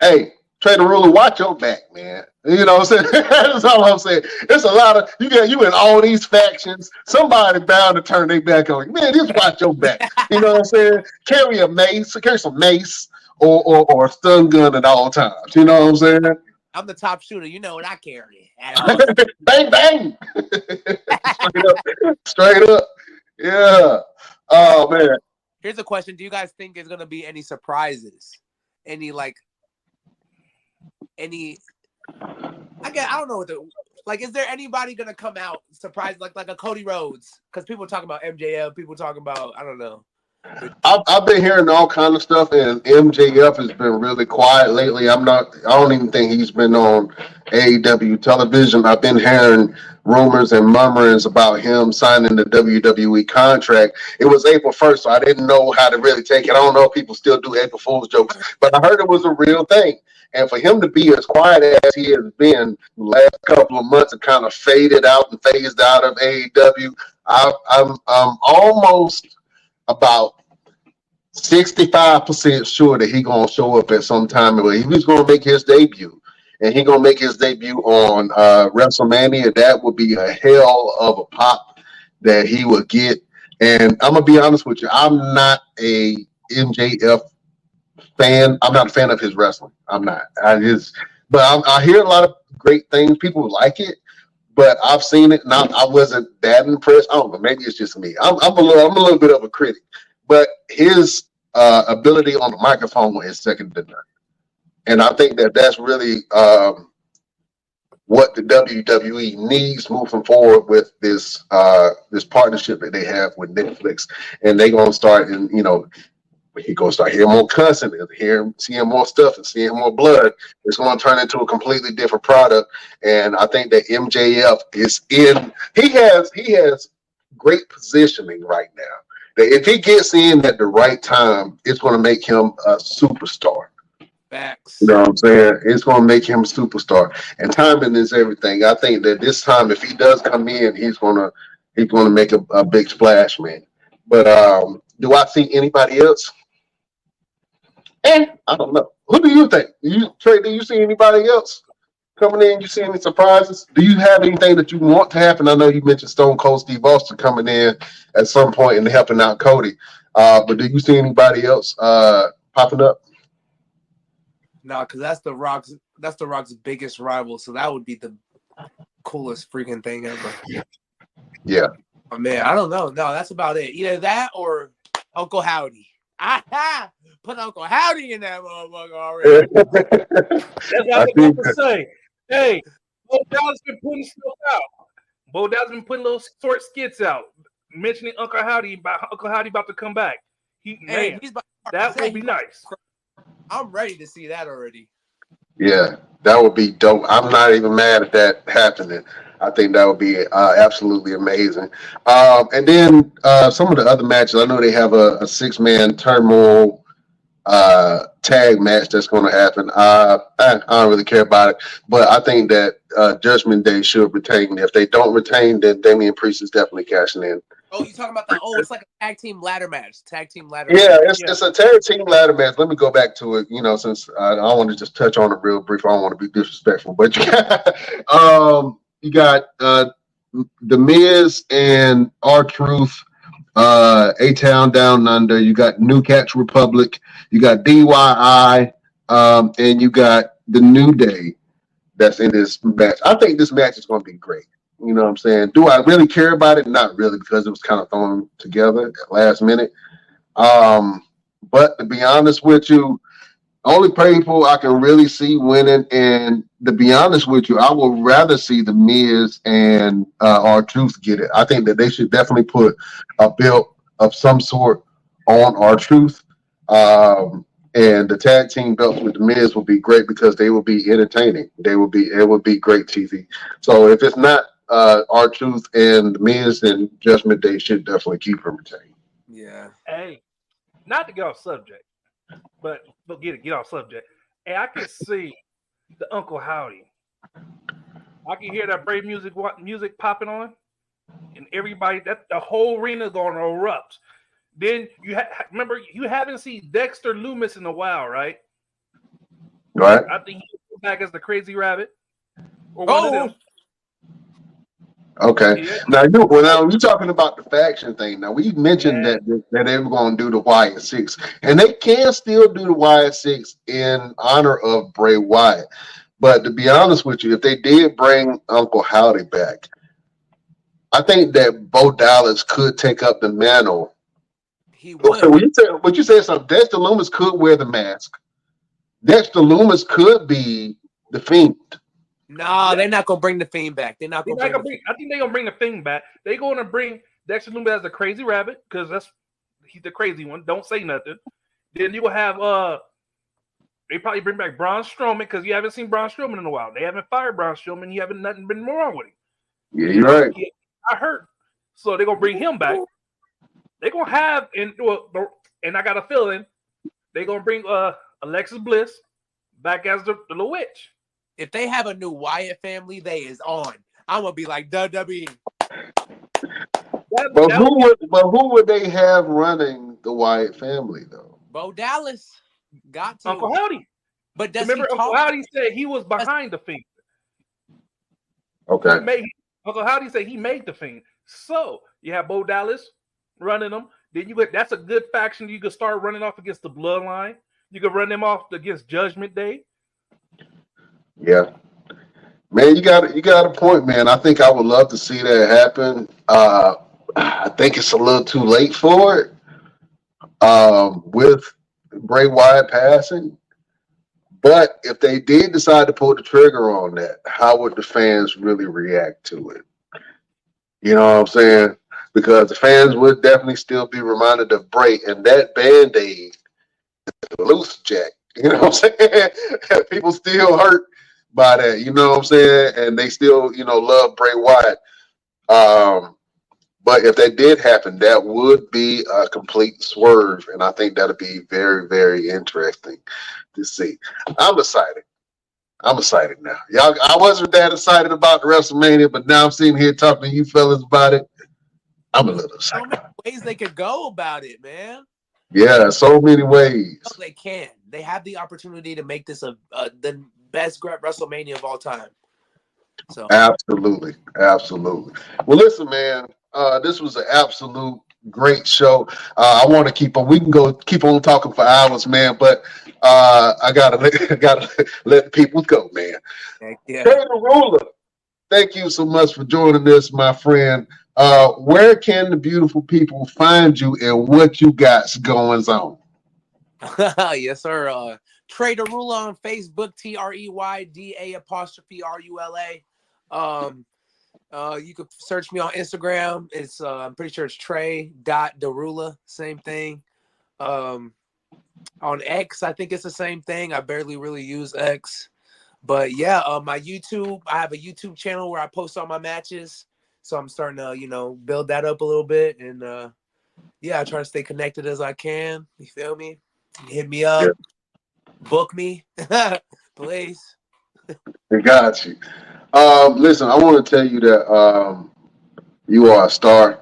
Hey, Trey Da Rula, watch your back, man. You know what I'm saying? That's all I'm saying. It's a lot of you in all these factions. Somebody bound to turn their back on you. Man, just watch your back. You know what I'm saying? Carry some mace or a stun gun at all times. You know what I'm saying? I'm the top shooter. You know what I carry. Bang bang. Straight up. Yeah. Oh man. Here's a question: do you guys think there's gonna be any surprises? I don't know is there anybody gonna come out surprised like a Cody Rhodes? Because people talk about MJF, people talk about I don't know. I've been hearing all kind of stuff, and MJF has been really quiet lately. I don't even think he's been on AEW television. I've been hearing rumors and murmurings about him signing the WWE contract. It was April 1st, so I didn't know how to really take it. I don't know if people still do April Fool's jokes, but I heard it was a real thing. And for him to be as quiet as he has been the last couple of months and kind of faded out and phased out of AEW, I'm almost about 65% sure that he gonna show up at some time. He's gonna make his debut, and he gonna make his debut on Wrestlemania. That would be a hell of a pop that he would get. And I'm gonna be honest with you, I'm not a MJF fan. I'm not a fan of his wrestling. I'm not. I hear a lot of great things. People like it, but I've seen it, and I wasn't that impressed. I don't know. Maybe it's just me. I'm a little bit of a critic. But his ability on the microphone is second to none. And I think that's really what the WWE needs moving forward with this partnership that they have with Netflix. And they're going to start, and he's going to start hearing more cussing and seeing more stuff and seeing more blood. It's going to turn into a completely different product. And I think that MJF he has great positioning right now. If he gets in at the right time, it's going to make him a superstar. Facts. You know what I'm saying? It's going to make him a superstar. And timing is everything. I think that this time, if he does come in, he's going to make a big splash, man. But do I see anybody else? I don't know. Who do you think? Trey, do you see anybody else coming in? You see any surprises? Do you have anything that you want to happen? I know you mentioned Stone Cold Steve Austin coming in at some point and helping out Cody. But do you see anybody else popping up? No, because that's the Rock's biggest rival. So that would be the coolest freaking thing ever. Yeah. Oh, man, I don't know. No, that's about it. Either that or Uncle Howdy. Put Uncle Howdy in that motherfucker already. That's what I was about to say. Hey, Bo Dallas been putting stuff out. Bo Dallas been putting little short skits out, mentioning Uncle Howdy about to come back. That would be nice. I'm ready to see that already. Yeah, that would be dope. I'm not even mad at that happening. I think that would be absolutely amazing. And then some of the other matches, I know they have a 6-man turmoil tag match that's going to happen. I don't really care about it, but I think that Judgment Day should retain. If they don't retain, then Damian Priest is definitely cashing in. Oh, you talking about that? Oh, it's like a tag team ladder match. Yeah, it's a tag team ladder match. Let me go back to it. Since I want to just touch on it real brief. I don't want to be disrespectful, but you got The Miz and R-Truth, A-Town Down Under. You got New Catch Republic. You got DYI, and you got the New Day that's in this match. I think this match is going to be great. You know what I'm saying? Do I really care about it? Not really, because it was kind of thrown together at last minute. But to be honest with you, only people I can really see winning, and to be honest with you, I would rather see The Miz and R-Truth get it. I think that they should definitely put a belt of some sort on R-Truth. And the tag team belts with The Miz will be great because they will be entertaining. It would be great TV. So if it's not R-Truth and The Miz, then Judgment Day should definitely keep them retained. Yeah. Hey, not to get off subject, but get off subject. Hey, I can see the Uncle Howdy. I can hear that brave music popping on, and everybody, that the whole arena going to erupt. Then remember, you haven't seen Dexter Loomis in a while, right? Right. I think he's back as the Crazy Rabbit or one of them. Okay. Yeah. Now you're talking about the faction thing. Now we mentioned that they were going to do the Wyatt Six, and they can still do the Wyatt Six in honor of Bray Wyatt. But to be honest with you, if they did bring Uncle Howdy back, I think that Bo Dallas could take up the mantle. He would. What you said something. Dexter Loomis could wear the mask. Dexter Loomis could be the Fiend. No, they're not gonna bring the Fiend back. I think they're gonna bring the Fiend back. They're gonna bring Dexter Loomis as the Crazy Rabbit because he's the crazy one. Don't say nothing. Then you will have they probably bring back Braun Strowman because you haven't seen Braun Strowman in a while. They haven't fired Braun Strowman. You haven't nothing been wrong with him. Yeah, you're right. I heard. So they're gonna bring him back. They're gonna have and I got a feeling they're gonna bring Alexis Bliss back as the little witch. If they have a new Wyatt family, they is on. I'm gonna be like WWE. But who would they have running the Wyatt family though? Bo Dallas got to. Uncle Howdy. But does remember he Uncle talk? Howdy said he was behind the Fiend. Okay. Uncle Howdy said he made the Fiend. So you have Bo Dallas running them. Then that's a good faction you could start running off against the Bloodline. You could run them off against Judgment Day. Yeah. Man, you got a point, man. I think I would love to see that happen. I think it's a little too late for it. With Bray Wyatt passing. But if they did decide to pull the trigger on that, how would the fans really react to it? You know what I'm saying? Because the fans would definitely still be reminded of Bray, and that Band-Aid is loose, Jack. You know what I'm saying? People still hurt by that, you know what I'm saying? And they still, love Bray Wyatt. But if that did happen, that would be a complete swerve, and I think that'd be very, very interesting to see. I'm excited. I'm excited now. Y'all, I wasn't that excited about the WrestleMania, but now I'm sitting here talking to you fellas about it. I'm a little excited. So many ways they could go about it, man. Yeah, so many ways. No, they can. They have the opportunity to make this the best WrestleMania of all time. So Absolutely. Well, listen, man. This was an absolute great show. I want to keep on. We can keep on talking for hours, man. But I gotta let people go, man. yeah. Trey Da Rula, thank you so much for joining us, my friend. Where can the beautiful people find you, and what you got going on? Yes, sir. Trey Da Rula on Facebook, TREYDA''RULA. You could search me on Instagram. It's I'm pretty sure it's Trey.Darula, same thing. On X, I think it's the same thing. I barely really use X. But yeah, my YouTube, I have a YouTube channel where I post all my matches. So I'm starting to, build that up a little bit. And yeah, I try to stay connected as I can. You feel me? Hit me up. Yeah. Book me. Please. I got you. Listen, I want to tell you that you are a star,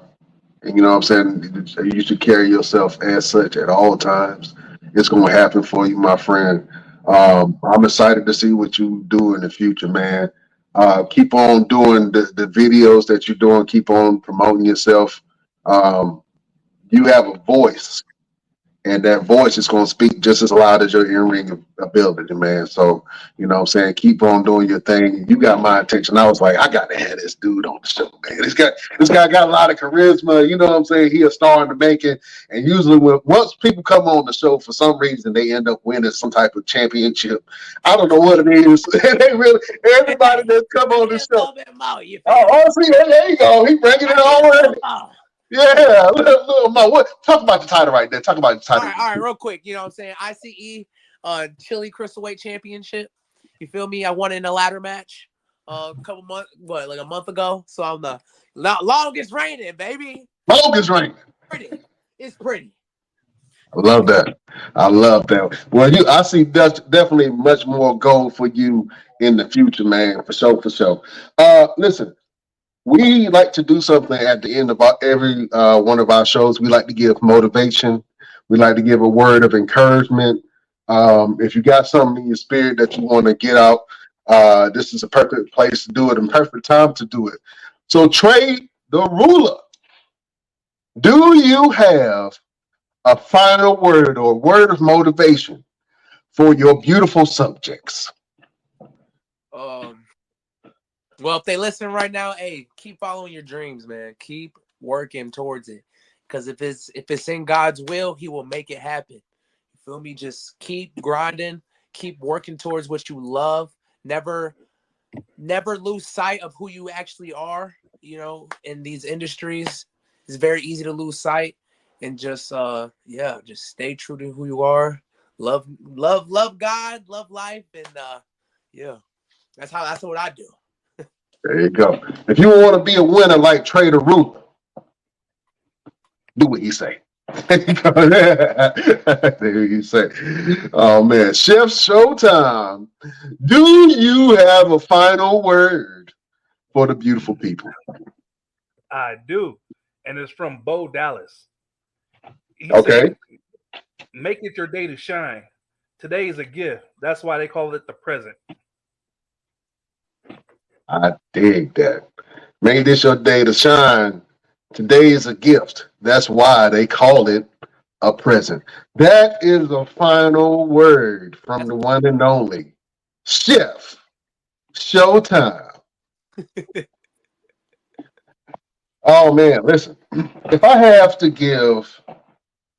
and you know what I'm saying? You should carry yourself as such at all times. It's going to happen for you, my friend. I'm excited to see what you do in the future, man. Keep on doing the videos that you're doing. Keep on promoting yourself. You have a voice, and that voice is going to speak just as loud as your in-ring ability, man. So, you know what I'm saying? Keep on doing your thing. You got my attention. I was like, I got to have this dude on the show, man. This guy got a lot of charisma. You know what I'm saying? He a star in the making. And usually once people come on the show, for some reason, they end up winning some type of championship. I don't know what it is. Everybody that's come on the show. See, there you go. He bringing it already. Yeah, look, talk about the title right there. Talk about the title. All right, real quick. You know what I'm saying? ICE Chili Cruiserweight Championship. You feel me? I won in a ladder match a couple months, like a month ago. So I'm the longest reigning, baby. Longest reigning. It's pretty. I love that. Well, I see definitely much more goal for you in the future, man. For sure. Listen. We like to do something at the end of every one of our shows. We like to give motivation. We like to give a word of encouragement. If you got something in your spirit that you want to get out, this is a perfect place to do it and perfect time to do it. So, Trey Da Rula, do you have a final word or word of motivation for your beautiful subjects? Well, if they listen right now, hey, keep following your dreams, man. Keep working towards it. Because if it's in God's will, he will make it happen. You feel me? Just keep grinding, keep working towards what you love. Never lose sight of who you actually are, in these industries. It's very easy to lose sight. and just just stay true to who you are. Love God, love life, and that's what I do. There you go. If you want to be a winner like Trey Da Rula, do what he say. There you say. Oh man, Chef Showtime. Do you have a final word for the beautiful people? I do, and it's from Bo Dallas. He Okay. said, "Make it your day to shine. Today is a gift. That's why they call it the present." I dig that. Make this your day to shine. Today is a gift. That's why they call it a present. That is a final word from the one and only Chef Showtime. Oh man, listen. If I have to give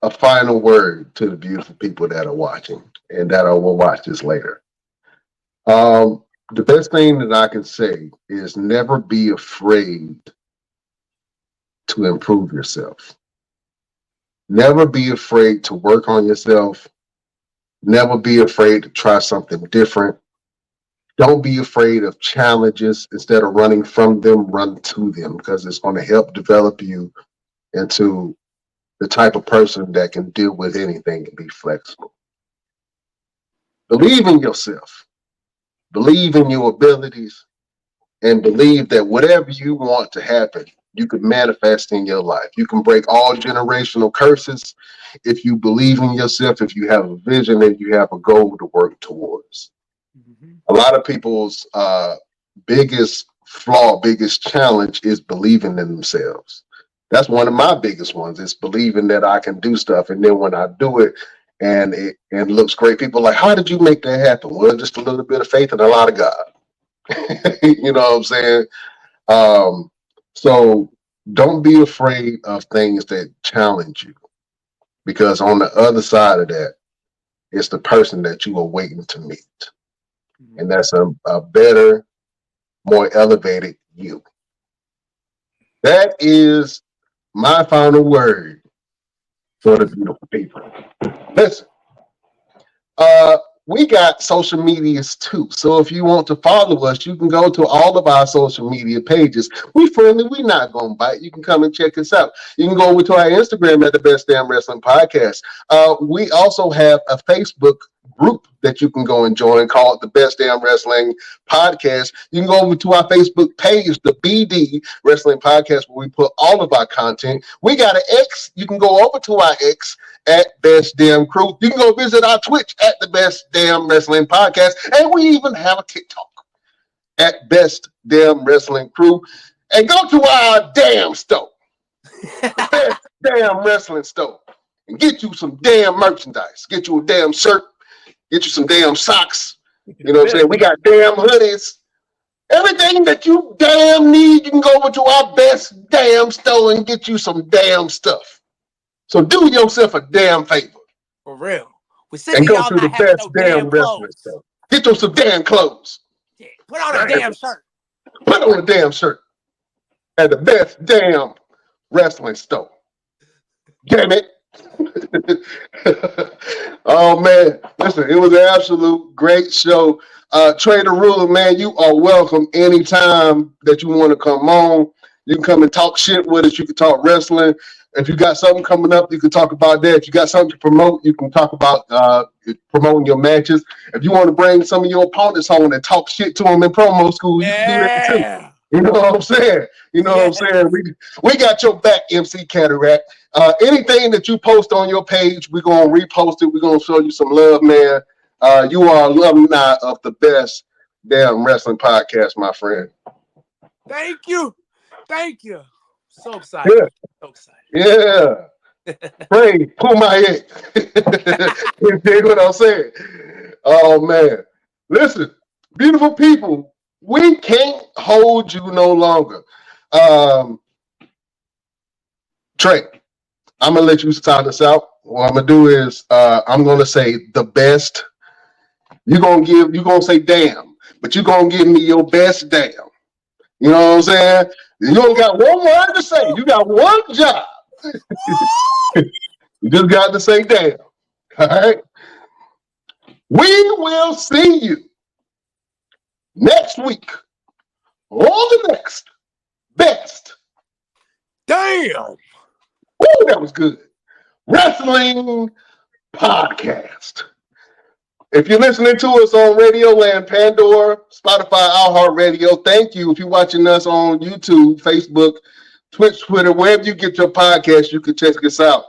a final word to the beautiful people that are watching and that will watch this later, the best thing that I can say is never be afraid to improve yourself. Never be afraid to work on yourself. Never be afraid to try something different. Don't be afraid of challenges. Instead of running from them, run to them, because it's going to help develop you into the type of person that can deal with anything and be flexible. Believe in yourself. Believe in your abilities, and believe that whatever you want to happen, you can manifest in your life. You can break all generational curses if you believe in yourself, if you have a vision and you have a goal to work towards. Mm-hmm. A lot of people's biggest flaw, biggest challenge is believing in themselves. That's one of my biggest ones, is believing that I can do stuff. And then when I do it and it looks great, people are like, how did you make that happen? Well, just a little bit of faith and a lot of God. You know what I'm saying? So don't be afraid of things that challenge you, because on the other side of that is the person that you are waiting to meet. Mm-hmm. And that's a better, more elevated you. That is my final word for the beautiful people. Listen, we got social medias too. So if you want to follow us, you can go to all of our social media pages. We friendly, we not gonna bite. You can come and check us out. You can go over to our Instagram at the Best Damn Wrestling Podcast. We also have a Facebook group that you can go and join called the Best Damn Wrestling Podcast. You can go over to our Facebook page, the BD Wrestling Podcast, where we put all of our content. We got an X. You can go over to our X at Best Damn Crew. You can go visit our Twitch at the Best Damn Wrestling Podcast. And we even have a TikTok at Best Damn Wrestling Crew. And go to our damn store, the Best Damn Wrestling Store, and get you some damn merchandise. Get you a damn shirt. Get you some damn socks. You know what I'm saying? We got damn hoodies. Everything that you damn need, you can go over to our Best Damn Store and get you some damn stuff. So do yourself a damn favor. For real. We're sick And of go y'all to not the having Best no Damn damn Wrestling clothes. Store. Get you some damn clothes. Yeah. Put on a damn shirt. Put on a damn shirt at the Best Damn Wrestling Store. Damn it. Oh man, listen, it was an absolute great show. Trey Da Rula, man, you are welcome anytime that you want to come on. You can come and talk shit with us. You can talk wrestling. If you got something coming up, you can talk about that. If you got something to promote, you can talk about promoting your matches. If you want to bring some of your opponents on and talk shit to them in promo school, you can do that too. You know what I'm saying? You know what I'm saying? We got your back, MC Cataract. Anything that you post on your page, we're going to repost it. We're going to show you some love, man. You are alumni of the Best Damn Wrestling Podcast, my friend. Thank you. Thank you. So excited. Yeah. So excited. Yeah. Pray, pull my head. You dig what I'm saying? Oh, man. Listen, beautiful people, we can't hold you no longer. Trey, I'm going to let you start us out. What I'm going to do is I'm going to say the best. You're going to say damn, but you're going to give me your best damn. You know what I'm saying? You only got one word to say. You got one job. You just got to say damn. All right. We will see you next week on the next best. Damn. Woo, that was good. Wrestling podcast. If you're listening to us on Radio Land, Pandora, Spotify, iHeartRadio, thank you. If you're watching us on YouTube, Facebook, Twitch, Twitter, wherever you get your podcast, you can check us out.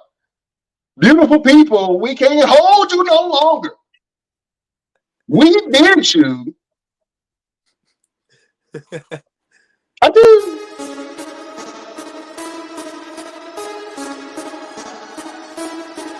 Beautiful people, we can't hold you no longer. We bid you. I do.